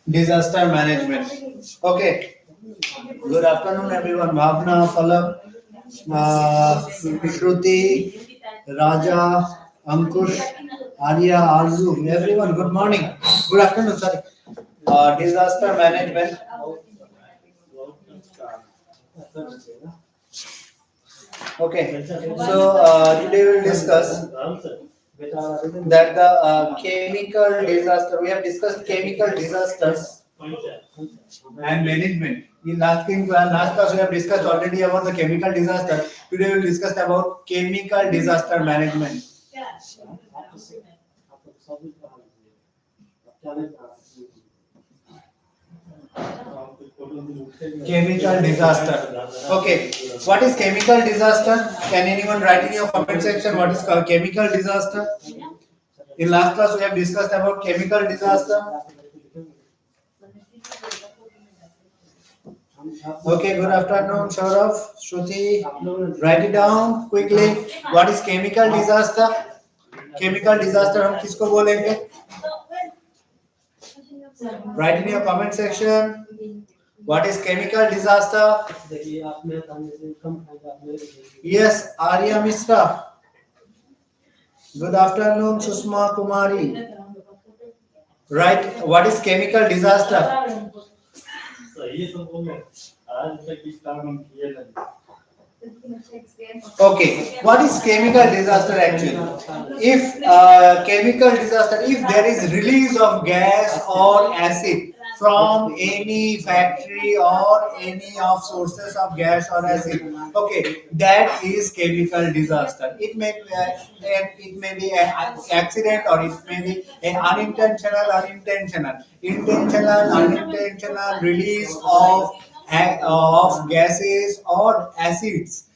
Disaster management. Okay. Good afternoon, everyone. Bhavna, Falak, Shruti, Raja, Ankush, Arya, Arzu, everyone. Good morning. Good afternoon, sorry. Disaster management. Okay. So today we will discuss that the chemical disaster. We have discussed chemical disasters and management. In last class we have discussed already about the chemical disaster. Today we will discuss about chemical disaster management. Chemical disaster. Okay. What is chemical disaster? Can anyone write in your comment section what is called chemical disaster? In last class we have discussed about chemical disaster. Okay, good afternoon, Saurav, Shruti. Write it down quickly. What is chemical disaster? Chemical disaster हम किसको बोलेंगे? Write in your comment section. What is chemical disaster? Yes, Arya Mishra. Good afternoon, Sushma Kumari. Right. What is chemical disaster? Okay, what is chemical disaster actually? If chemical disaster, if there is release of gas or acid from any factory or any of sources of gas or acid, okay, that is chemical disaster. It may be an accident or it may be an unintentional release of gases or acids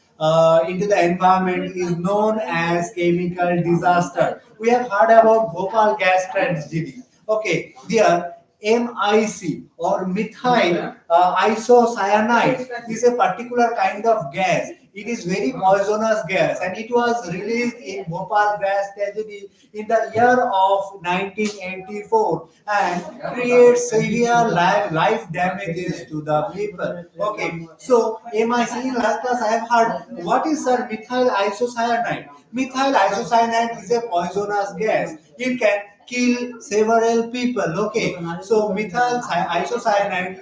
into the environment is known as chemical disaster. We have heard about Bhopal gas tragedy. Okay, there MIC or methyl isocyanide is a particular kind of gas. It is very poisonous gas and it was released in Bhopal gas tragedy in the year of 1984 and creates severe life damages to the people. Okay, so MIC in last class I have heard what is methyl isocyanide. Methyl isocyanide is a poisonous gas. It can kill several people. Okay, so methyl isocyanide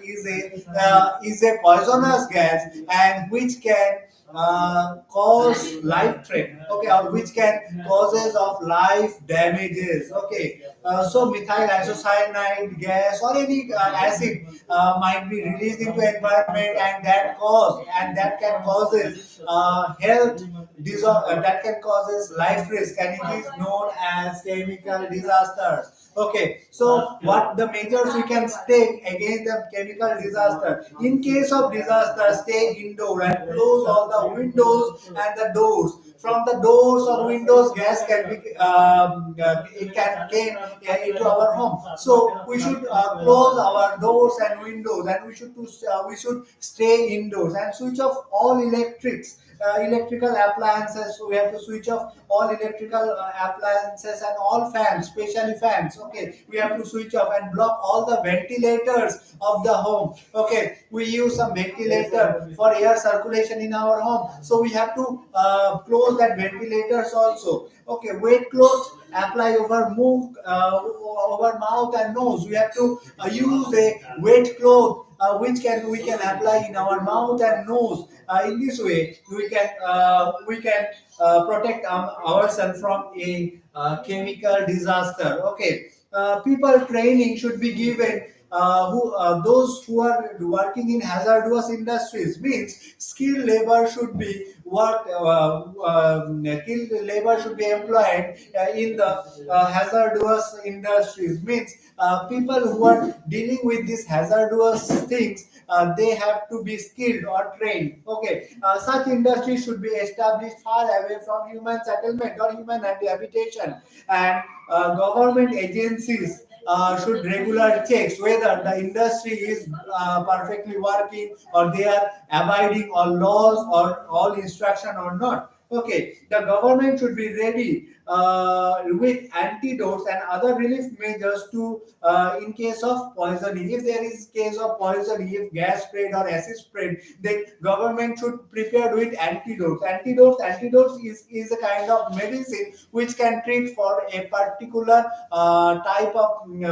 is a poisonous gas and which can cause life threat. Okay, or which can causes of life damages. Okay, so methyl isocyanide gas or any acid might be released into environment and that can causes that can causes life risk and it is known as chemical disasters. Okay, so what the measures we can take against the chemical disaster? In case of disaster, stay indoor and close all the windows and the doors. From the doors or windows, gas can be it can came into our home. So we should close our doors and windows, and we should stay indoors and switch off all electrical appliances. So we have to switch off all electrical appliances and all fans, especially fans. Okay, we have to switch off and block all the ventilators of the home. Okay, we use some ventilator for air circulation in our home, so we have to close that ventilators also. Okay, wet clothes apply over mouth and nose. We have to use a wet cloth which we can apply in our mouth and nose. In this way, we can protect ourselves from a chemical disaster. Okay, people training should be given. Who those who are working in hazardous industries means skilled labor should be skilled labor should be employed in the hazardous industries means people who are dealing with these hazardous things they have to be skilled or trained. Okay, such industries should be established far away from human settlement or human habitation, and government agencies should regular checks whether the industry is perfectly working or they are abiding all laws or all instruction or not. Okay, the government should be ready with antidotes and other relief measures to in case of poisoning. If there is case of poisoning, if gas sprayed or acid sprayed, the government should prepare with antidotes. Antidotes is a kind of medicine which can treat for a particular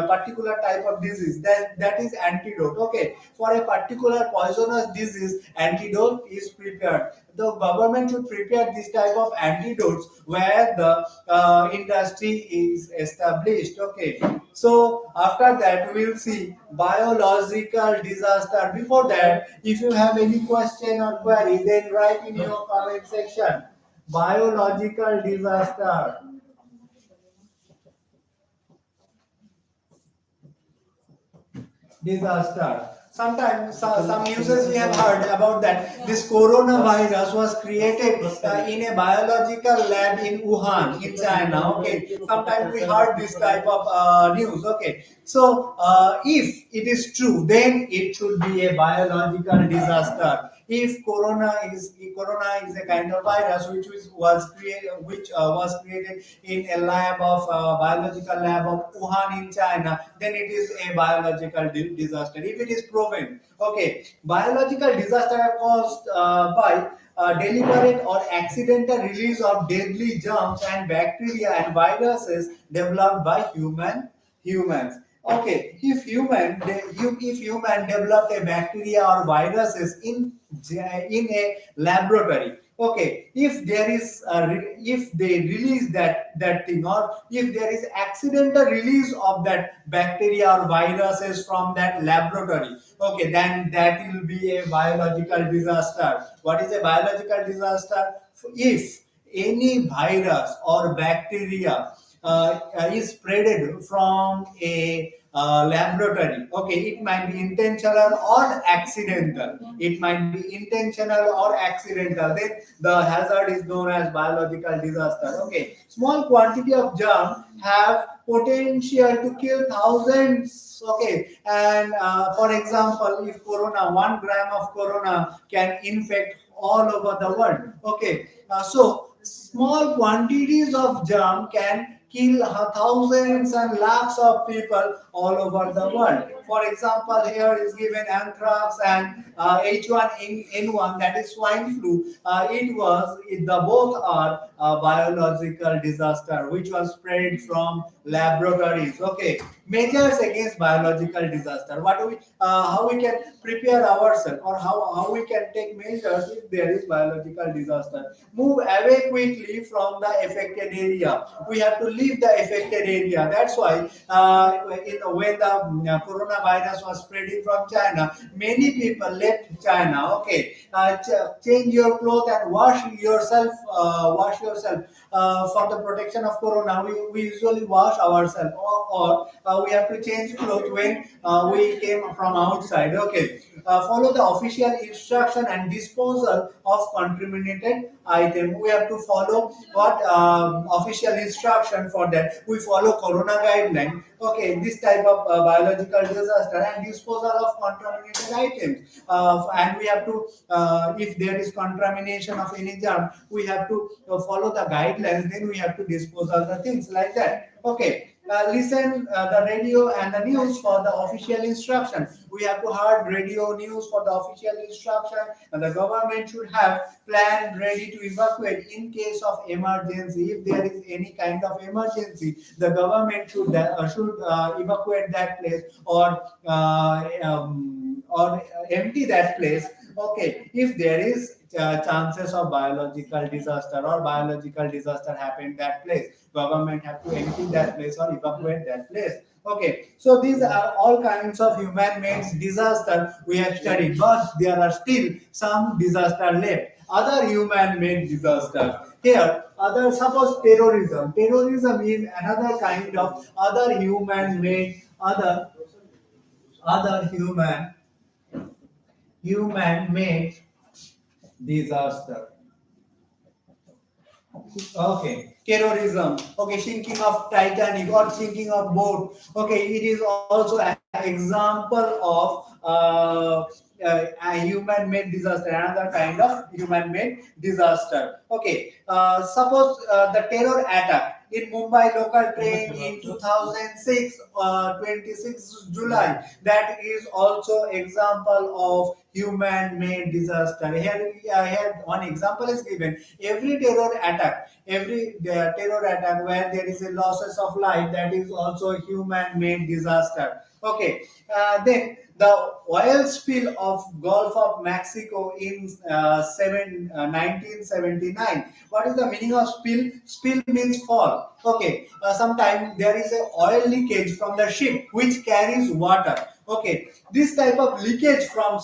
particular type of disease. That is antidote. Okay, for a particular poisonous disease, antidote is prepared. The government should prepare this type of antidotes where the industry is established. Okay, so after that we will see biological disaster. Before that, if you have any question or query, then write in your comment section. Biological disaster. Disaster. Sometimes some uses we have heard about that this coronavirus was created in a biological lab in Wuhan in China. Okay, sometimes we heard this type of news. Okay, so if it is true, then it should be a biological disaster. If corona is a kind of virus was created in a lab of biological lab of Wuhan in China, then it is a biological disaster. If it is proven, okay, biological disaster are caused by deliberate or accidental release of deadly germs and bacteria and viruses developed by humans. Okay, if human developed a bacteria or viruses in a laboratory, okay, if there is if they release that thing, or if there is accidental release of that bacteria or viruses from that laboratory, okay, then that will be a biological disaster. What is a biological disaster? If any virus or bacteria is spreaded from a laboratory. Okay, it might be intentional or accidental. It might be intentional or accidental. Then the hazard is known as biological disaster. Okay, small quantity of germ have potential to kill thousands. Okay, and for example, if 1 gram of corona can infect all over the world. Okay, so small quantities of germ can kill thousands and lakhs of people all over the world. For example, here is given anthrax and H1N1, that is swine flu. The both are biological disaster which was spread from laboratories. Okay, measures against biological disaster. How we can prepare ourselves, or how we can take measures if there is biological disaster. Move away quickly from the affected area. We have to leave the affected area. That's why when the coronavirus was spreading from China, many people left China. Okay, change your clothes and wash yourself. For the protection of corona, we usually wash ourselves, or we have to change clothes when we came from outside. Okay, follow the official instruction and disposal of contaminated item. We have to follow what official instruction for that. We follow corona guideline. Okay, this type of biological disaster and disposal of contaminated items. And we have to, if there is contamination of any germ, we have to follow the guidelines. Then we have to dispose of the things like that. Okay. Listen the radio and the news for the official instruction. We have to heard radio news for the official instruction, and the government should have plan ready to evacuate in case of emergency. If there is any kind of emergency, the government should evacuate that place, or empty that place. Okay, if there is chances of biological disaster or biological disaster happen that place, government have to empty that place or evacuate that place. Okay, so these are all kinds of human-made disaster we have studied, but there are still some disaster left. Other human-made disasters. Here, suppose terrorism. Terrorism is another kind of other human-made, other human-made disaster. Okay, terrorism. Okay, sinking of Titanic or sinking of boat. Okay, it is also an example of a human-made disaster, another kind of human-made disaster. Okay, suppose the terror attack. in Mumbai local train in 2006, 26 July. That is also example of human-made disaster. Here one example is given. Every terror attack where there is a losses of life, that is also a human-made disaster. Okay, then the oil spill of Gulf of Mexico in 1979. What is the meaning of spill? Spill means fall. Okay, sometimes there is a oil leakage from the ship which carries water. Okay, this type of leakage from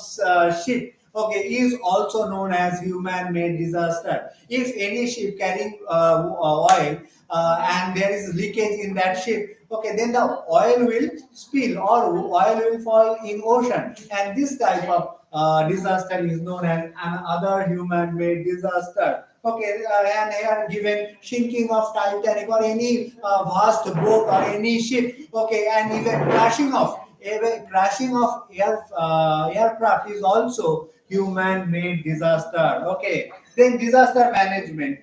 ship, okay, is also known as human-made disaster. If any ship carrying oil and there is leakage in that ship, okay, then the oil will spill or oil will fall in ocean, and this type of disaster is known as another human-made disaster. Okay, and here given sinking of Titanic or any vast boat or any ship. Okay, and even crashing of aircraft is also human-made disaster. Okay, then disaster management.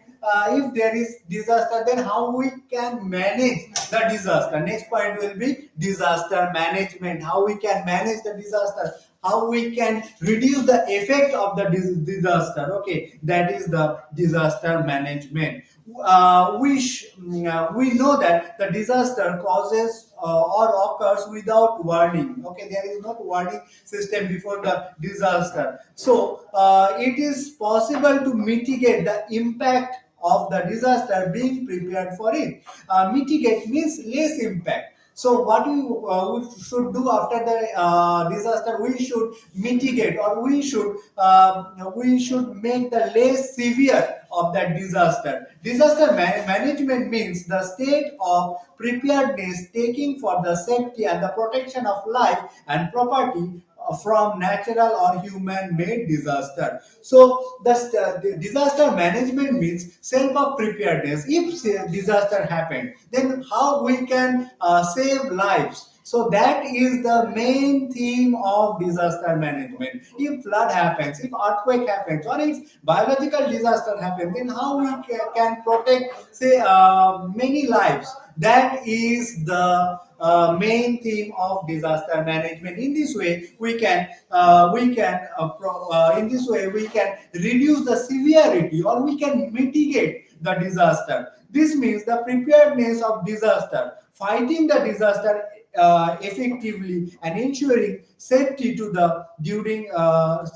If there is disaster, then how we can manage the disaster? Next point will be disaster management. How we can manage the disaster? How we can reduce the effect of the disaster? Okay, that is the disaster management. We know that the disaster causes or occurs without warning. Okay, there is no warning system before the disaster, so it is possible to mitigate the impact of the disaster being prepared for it. Mitigate means less impact. So what we should do after the disaster? We should mitigate, or we should make the less severe of that disaster. Disaster management means the state of preparedness taking for the safety and the protection of life and property from natural or human-made disaster. So the disaster management means self of preparedness. If say, disaster happened, then how we can save lives. So that is the main theme of disaster management. If flood happens, if earthquake happens, or if biological disaster happens, then how we can protect, say, many lives. That is the main theme of disaster management. In this way, in this way we can reduce the severity, or we can mitigate the disaster. This means the preparedness of disaster, fighting the disaster effectively, and ensuring safety to the during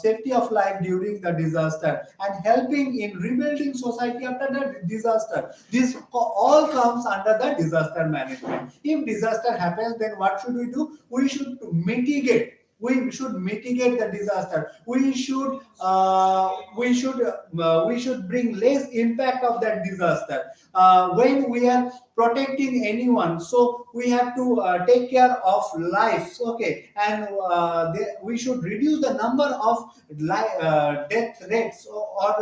safety of life during the disaster, and helping in rebuilding society after the disaster. This all comes under the disaster management. If disaster happens, then what should we do? We should mitigate the disaster. We should bring less impact of that disaster. When we are protecting anyone, so we have to take care of lives. Okay, and we should reduce the number of death rates, or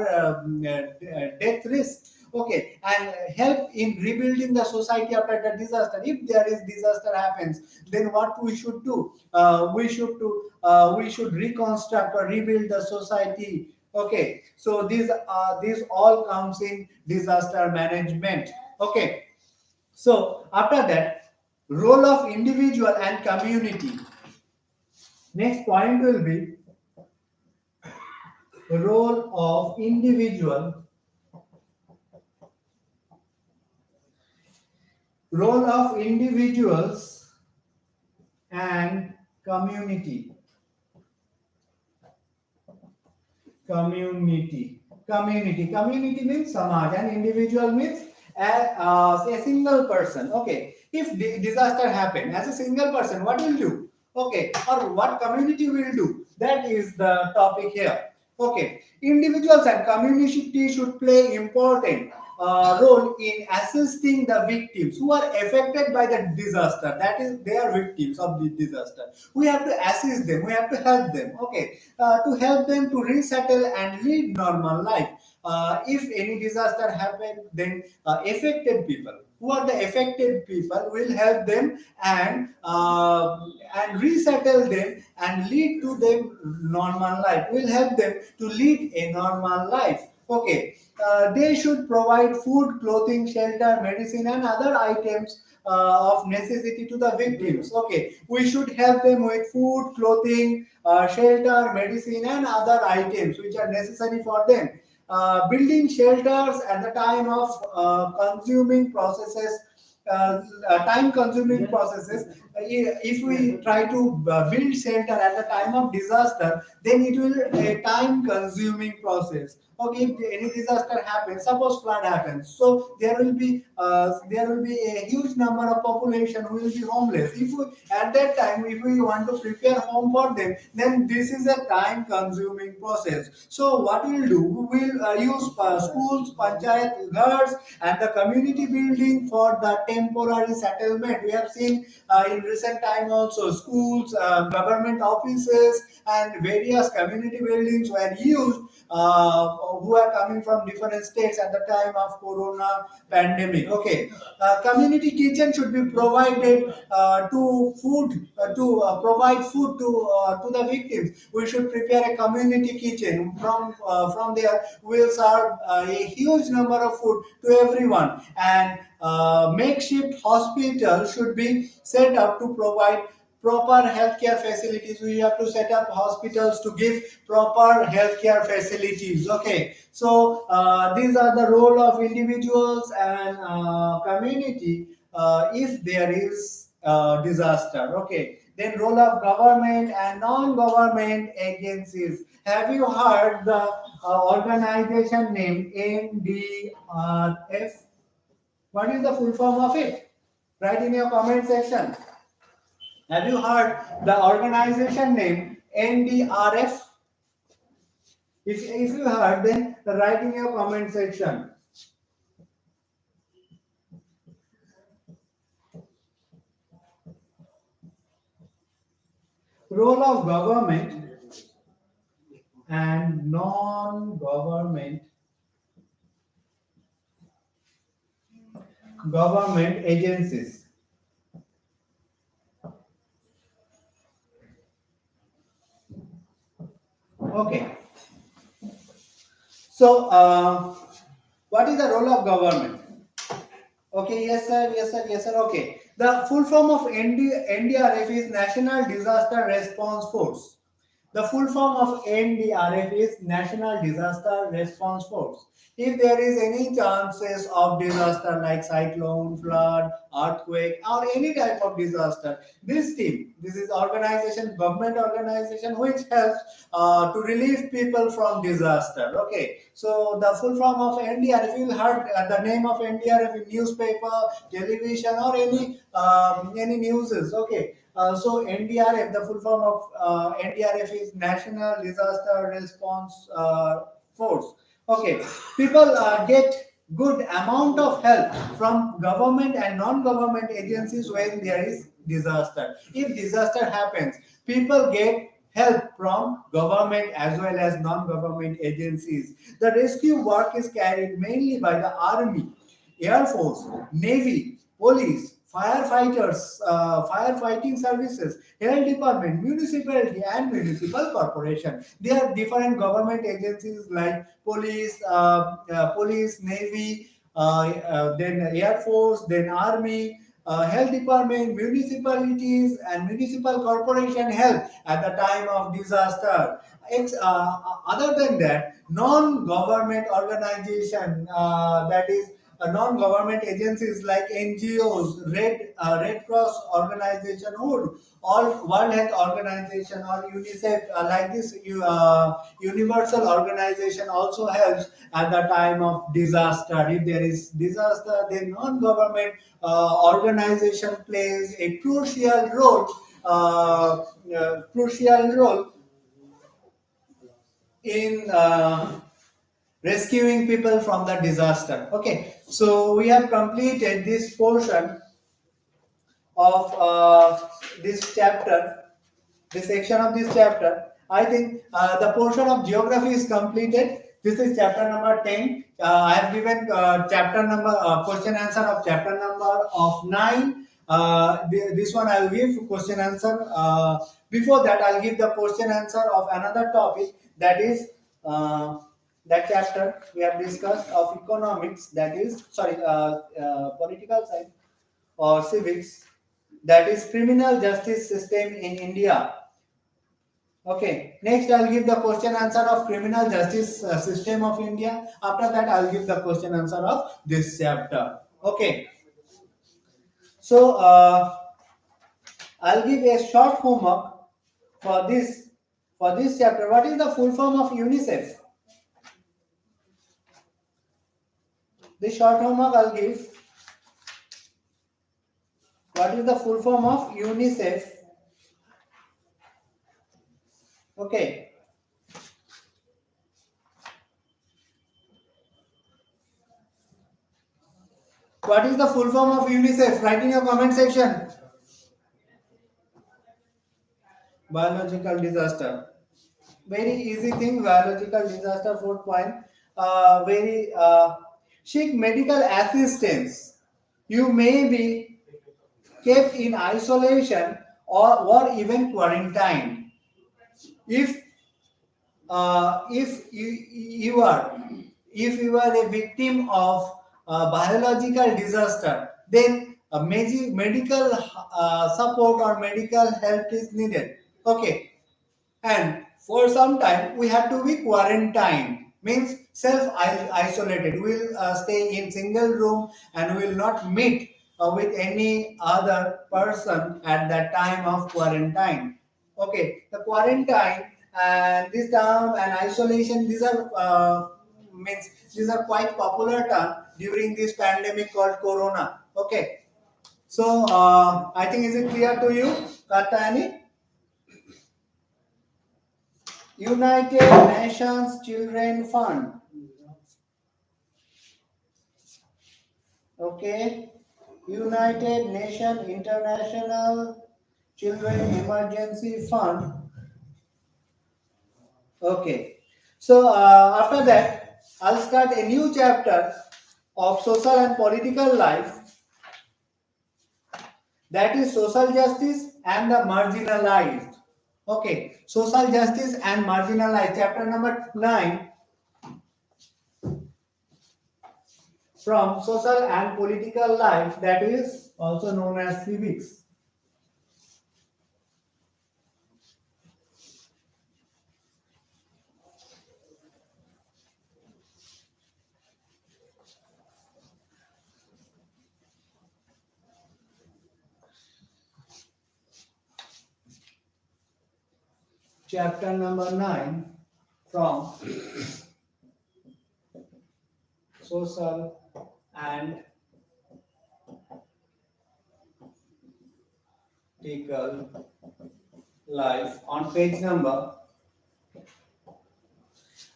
death risks. Okay, and help in rebuilding the society after the disaster. If there is disaster happens, then what we should do? We should reconstruct or rebuild the society. Okay, so these all comes in disaster management. Okay, so after that, role of individual and community. Next point will be role of individuals and community. Community means samaj, and individual means a single person. Okay, if disaster happen, as a single person, what will do? Okay, or what community will do? That is the topic here. Okay, individuals and community should play important role in assisting the victims who are affected by the disaster. That is, they are victims of the disaster. We have to assist them. We have to help them. Okay, to help them to resettle and lead normal life. If any disaster happen, then who are the affected people will help them, and resettle them and lead to them normal life. Will help them to lead a normal life. Okay, they should provide food, clothing, shelter, medicine, and other items of necessity to the victims. Okay, we should help them with food, clothing, shelter, medicine, and other items which are necessary for them. Building shelters at the time of consuming processes, time consuming processes. If we try to build shelter at the time of disaster, then it will a time consuming process. Okay, if any disaster happens, suppose flood happens, so there will be a huge number of population who will be homeless. If we, at that time, if we want to prepare home for them, then this is a time consuming process. So what we'll do, we will use schools, panchayat ghars, and the community building for the temporary settlement. We have seen in recent time also schools, government offices, and various community buildings were used, who are coming from different states at the time of corona pandemic. Okay, community kitchen should be provided to provide food to the victims. We should prepare a community kitchen. From there we'll serve a huge number of food to everyone, and makeshift hospital should be set up to provide proper healthcare facilities. We have to set up hospitals to give proper healthcare facilities. Okay, so these are the role of individuals and community if there is disaster. Okay, then role of government and non-government agencies. Have you heard the organization name NDRF? What is the full form of it? Write in your comment section. Have you heard the organization name NDRF? If you heard, then write in your comment section. Role of government and non-government agencies. Okay. So, what is the role of government? Okay, yes sir, yes sir, yes sir. Okay. The full form of NDRF is National Disaster Response Force. The full form of NDRF is National Disaster Response Force. If there is any chances of disaster like cyclone, flood, earthquake, or any type of disaster, this team, this is organization, government organization, which helps to relieve people from disaster. Okay, so the full form of NDRF, you heard the name of NDRF in newspaper, television, or any newses. Okay, so NDRF, the full form of NDRF is National Disaster Response Force. Okay, people get good amount of help from government and non-government agencies when there is disaster. If disaster happens, people get help from government as well as non-government agencies. The rescue work is carried mainly by the Army, Air Force, Navy, Police, firefighters, firefighting services, health department, municipality, and municipal corporation. There are different government agencies like police, navy, then Air Force, then army, health department, municipalities, and municipal corporation help at the time of disaster. Other than that, non-government organization, that is non-government agencies like NGOs, Red Cross organization, or all World Health Organization or UNICEF, like this universal organization also helps at the time of disaster. If there is disaster, then non-government organization plays a crucial role in rescuing people from the disaster. Okay, so we have completed this portion of this chapter, this section of this chapter. I think the portion of geography is completed. This is chapter number 10. I have given chapter number, question answer of chapter number of 9. This one I will give question answer. Before that, I'll give the question answer of another topic, that is that chapter we have discussed of economics, that is political science or civics, that is criminal justice system in India. Okay, next I'll give the question answer of criminal justice system of India. After that, I'll give the question answer of this chapter. Okay, so I'll give a short homework for this chapter. What is the full form of UNICEF? This short homework I'll give. What is the full form of UNICEF? Okay. What is the full form of UNICEF? Write in your comment section. Biological disaster. Very easy thing. Biological disaster. 4th point. Seek medical assistance. You may be kept in isolation or even quarantined. If you are a victim of biological disaster, then a medical support or medical help is needed. Okay, and for some time we have to be quarantined, means self isolated. We'll stay in single room and will not meet with any other person at that time of quarantine. Okay, the quarantine and this term and isolation, these are means these are quite popular term during this pandemic called corona. Okay, so I think, is it clear to you, Katani? United Nations Children Fund. Okay. United Nations International Children Emergency Fund. Okay. So after that, I'll start a new chapter of social and political life, that is social justice and the marginalized. Okay. Social justice and marginalized, chapter number 9. From social and political life, that is also known as civics. Chapter number 9, from social and political life, on page number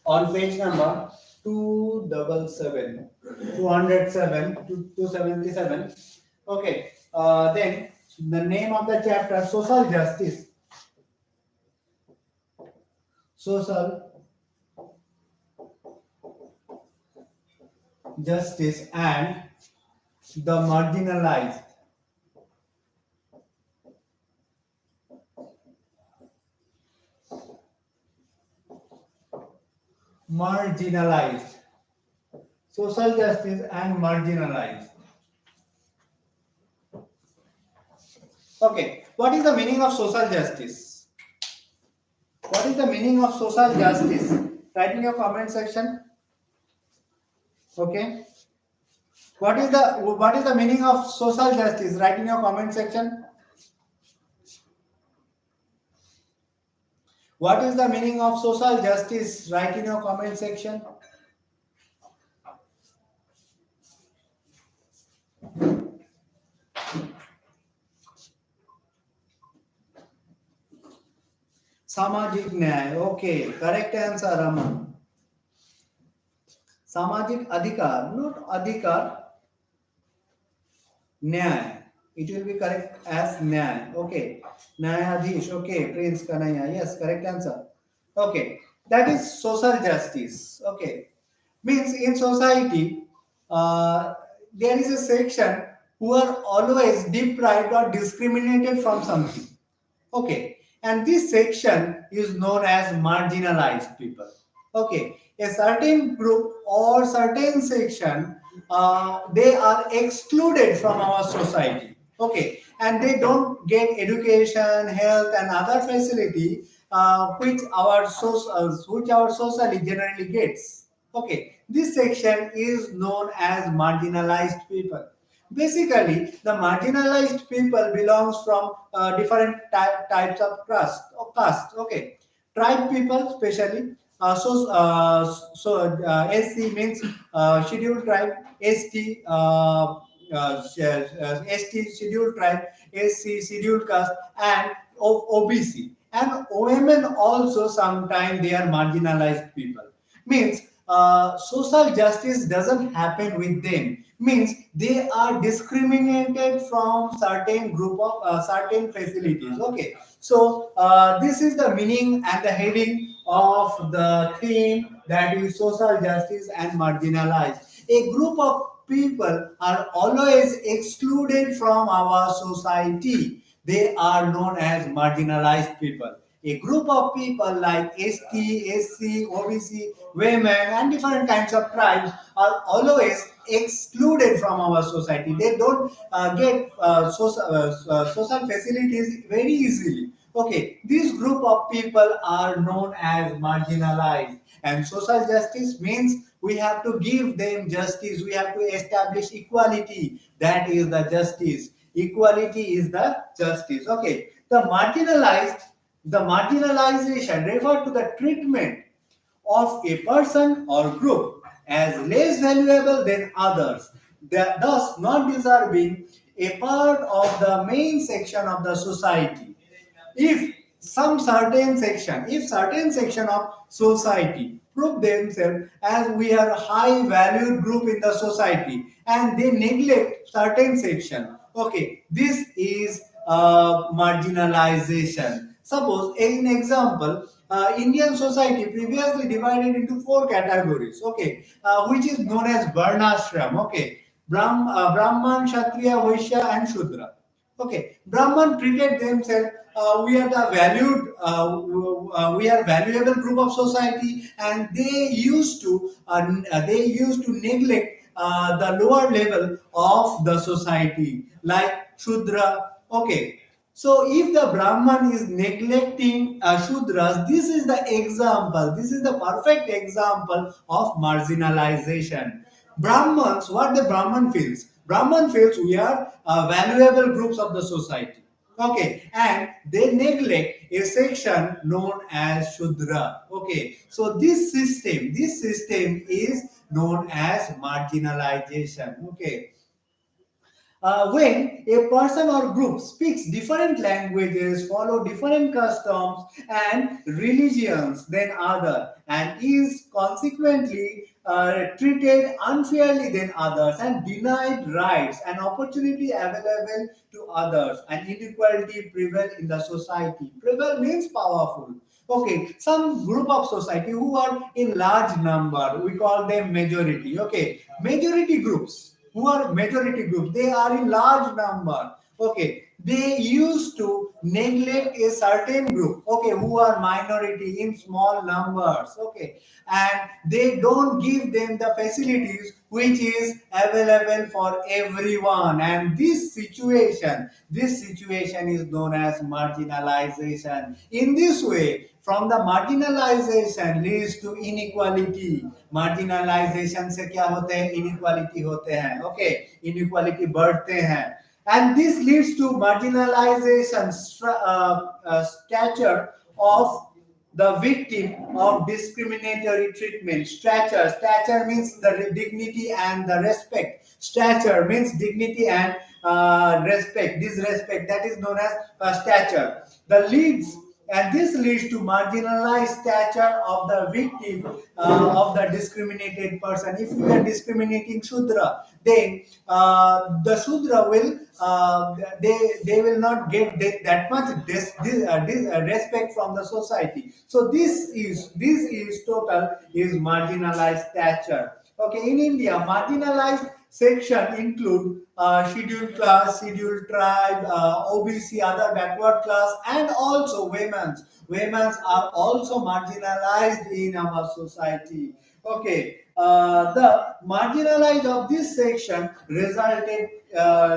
277 to 277. Okay, then the name of the chapter, social justice and the marginalized. Social justice and marginalized. Okay, what is the meaning of social justice? What is the meaning of social justice? Write in your comment section. Okay, what is the meaning of social justice? Write in your comment section. What is the meaning of social justice? Write in your comment section. सामाजिक न्याय. Okay, correct answer, Raman. सामाजिक अधिकार, not अधिकार. न्याय. It will be correct as न्याय. Okay. Nyayadhish. Okay. Prince Kanaya. Yes, correct answer. Okay. That is social justice. Okay. Means in society, there is a section who are always deprived or discriminated from something. Okay. And this section is known as marginalized people. Okay. a certain group or certain section, they are excluded from our society. Okay, and they don't get education, health, and other facility which our society generally gets. Okay, this section is known as marginalized people. Basically, the marginalized people belongs from different types of caste. Okay, tribe people, especially. SC means scheduled tribe, ST scheduled tribe, SC scheduled caste, and OBC. And women also sometimes they are marginalized people. Means social justice doesn't happen with them. Means they are discriminated from certain group of certain facilities. Okay, so this is the meaning and the heading of the theme, that is social justice and marginalized. A group of people are always excluded from our society. They are known as marginalized people. A group of people like ST, SC, OBC, women, and different kinds of tribes are always excluded from our society. They don't get social facilities very easily. Okay, this group of people are known as marginalized, and social justice means we have to give them justice. We have to establish equality. That is the justice. Equality is the justice. Okay, the marginalization refer to the treatment of a person or group as less valuable than others, thus not deserving a part of the main section of the society. If certain section of society prove themselves as we are a high valued group in the society and they neglect certain section, okay, this is marginalization. Suppose in example, Indian society previously divided into four categories, okay, which is known as varnashram. Okay, Brahman, Kshatriya, Vaishya, and Shudra. Okay, Brahman treated themselves. We are the we are valuable group of society, and they used to neglect the lower level of the society, like Shudra. Okay, so if the Brahman is neglecting Shudras, this is the example. This is the perfect example of marginalization. Brahmans, what the Brahman feels? Brahman feels we are valuable groups of the society. Okay, and they neglect a section known as Shudra. Okay, so this system is known as marginalization. Okay, when a person or group speaks different languages, follow different customs and religions than other, and is consequently treated unfairly than others and denied rights and opportunity available to others, and inequality prevail in the society. Prevail means powerful. Okay, some group of society who are in large number, we call them majority. Okay, majority groups who are majority group, they are in large number. Okay, they used to neglect a certain group, okay, who are minority in small numbers. Okay, and they don't give them the facilities which is available for everyone, and this situation is known as marginalization. In this way, from the marginalization leads to inequality. Marginalization से क्या होते हैं? Inequality होते हैं. Okay, inequality बढ़ते हैं, and this leads to marginalization stature of the victim of discriminatory treatment. Stature means the dignity and the respect. Stature means dignity and respect, disrespect, that is known as stature. The leads and this leads to marginalized stature of the victim of the discriminated person. If we are discriminating Shudra, then the Shudra will they will not get that much respect from the society. So this is total is marginalized stature. Okay, in India, marginalized section include scheduled class, scheduled tribe, OBC, other backward class, and also women's. Women's are also marginalized in our society. Okay. The marginalized of this section resulted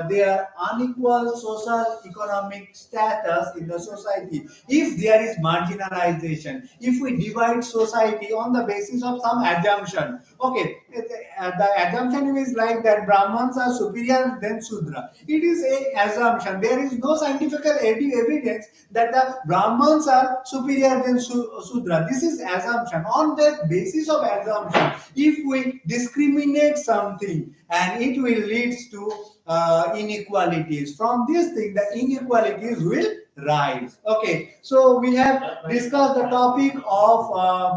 their unequal social economic status in the society. If there is marginalization, if we divide society on the basis of some assumption, okay, the assumption is like that Brahmins are superior than Sudra. It is a assumption. There is no scientific evidence that the Brahmins are superior than Sudra. This is assumption. On that basis of assumption, if we discriminate something, and it will lead to inequalities. From this thing, the inequalities will rise. Okay, so we have discussed the topic of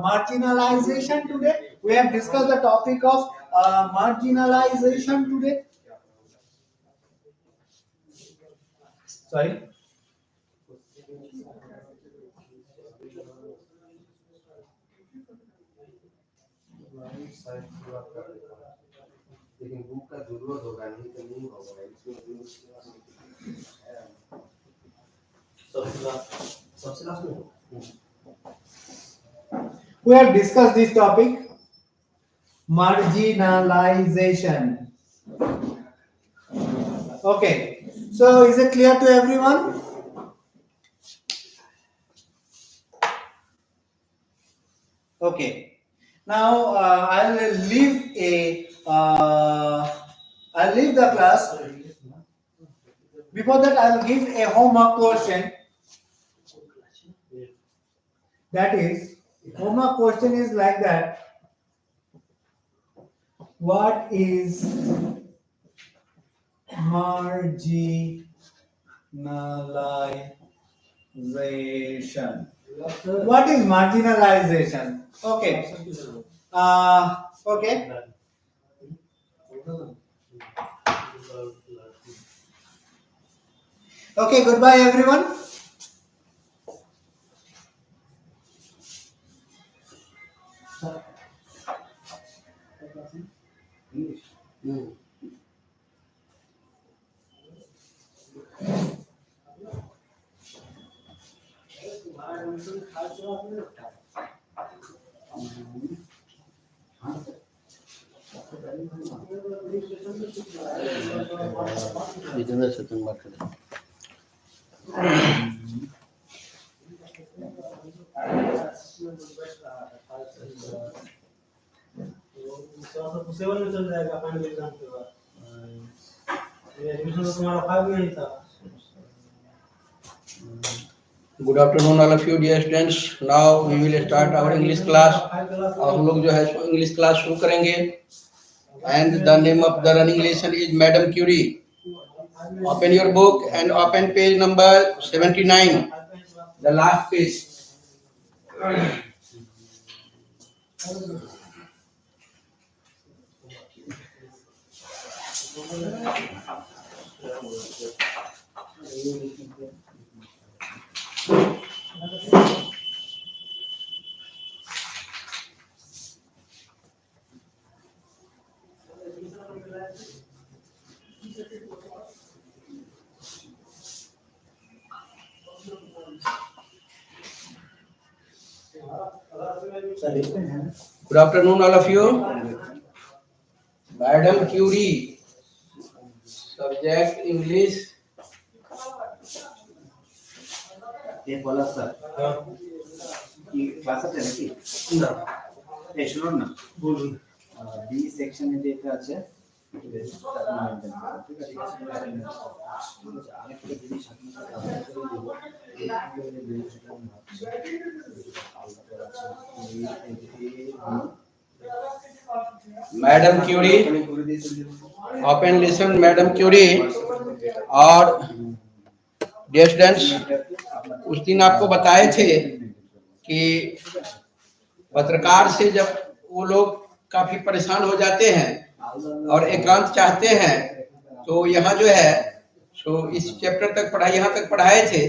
marginalization today. We have discussed the topic of marginalization today. Sorry. लेकिन book का जरूरत होगा, नहीं तो नहीं होगा इसमें। सबसे लास्ट में We have discussed this topic, marginalization. Okay, so is it clear to everyone? Okay. Now I'll leave the class. Before that, I'll give a homework question. That is, homework question is like that. What is marginalization? What is marginalization? Okay. Okay. Okay, goodbye everyone. Vijendra Sachin बात करें। Seven में चल जाएगा final exam के बाद। ये admission तो तुम्हारा 5 में ही था। Good afternoon all of you dear students. Now we will start our English class. हम लोग जो है इंग्लिश क्लास शुरू करेंगे। And the name of the running lesson is Madam Curie. Open your book and open page number 79, the last page. Good afternoon all of you. Madam Curie. Subject English. ये बोला sir ये class আছে নাকি না এই শুনুন না বলুন বি সেকশনে যেটা আছে আরেকটা জিনিস আপনাদের সাথে Madam Curie. Open listen Madam Curie. और dear students, उस दिन आपको बताए थे कि पत्रकार से जब वो लोग काफी परेशान हो जाते हैं और एकांत चाहते हैं तो यहाँ जो है सो इस चैप्टर तक पढ़ाई यहाँ तक पढ़ाए थे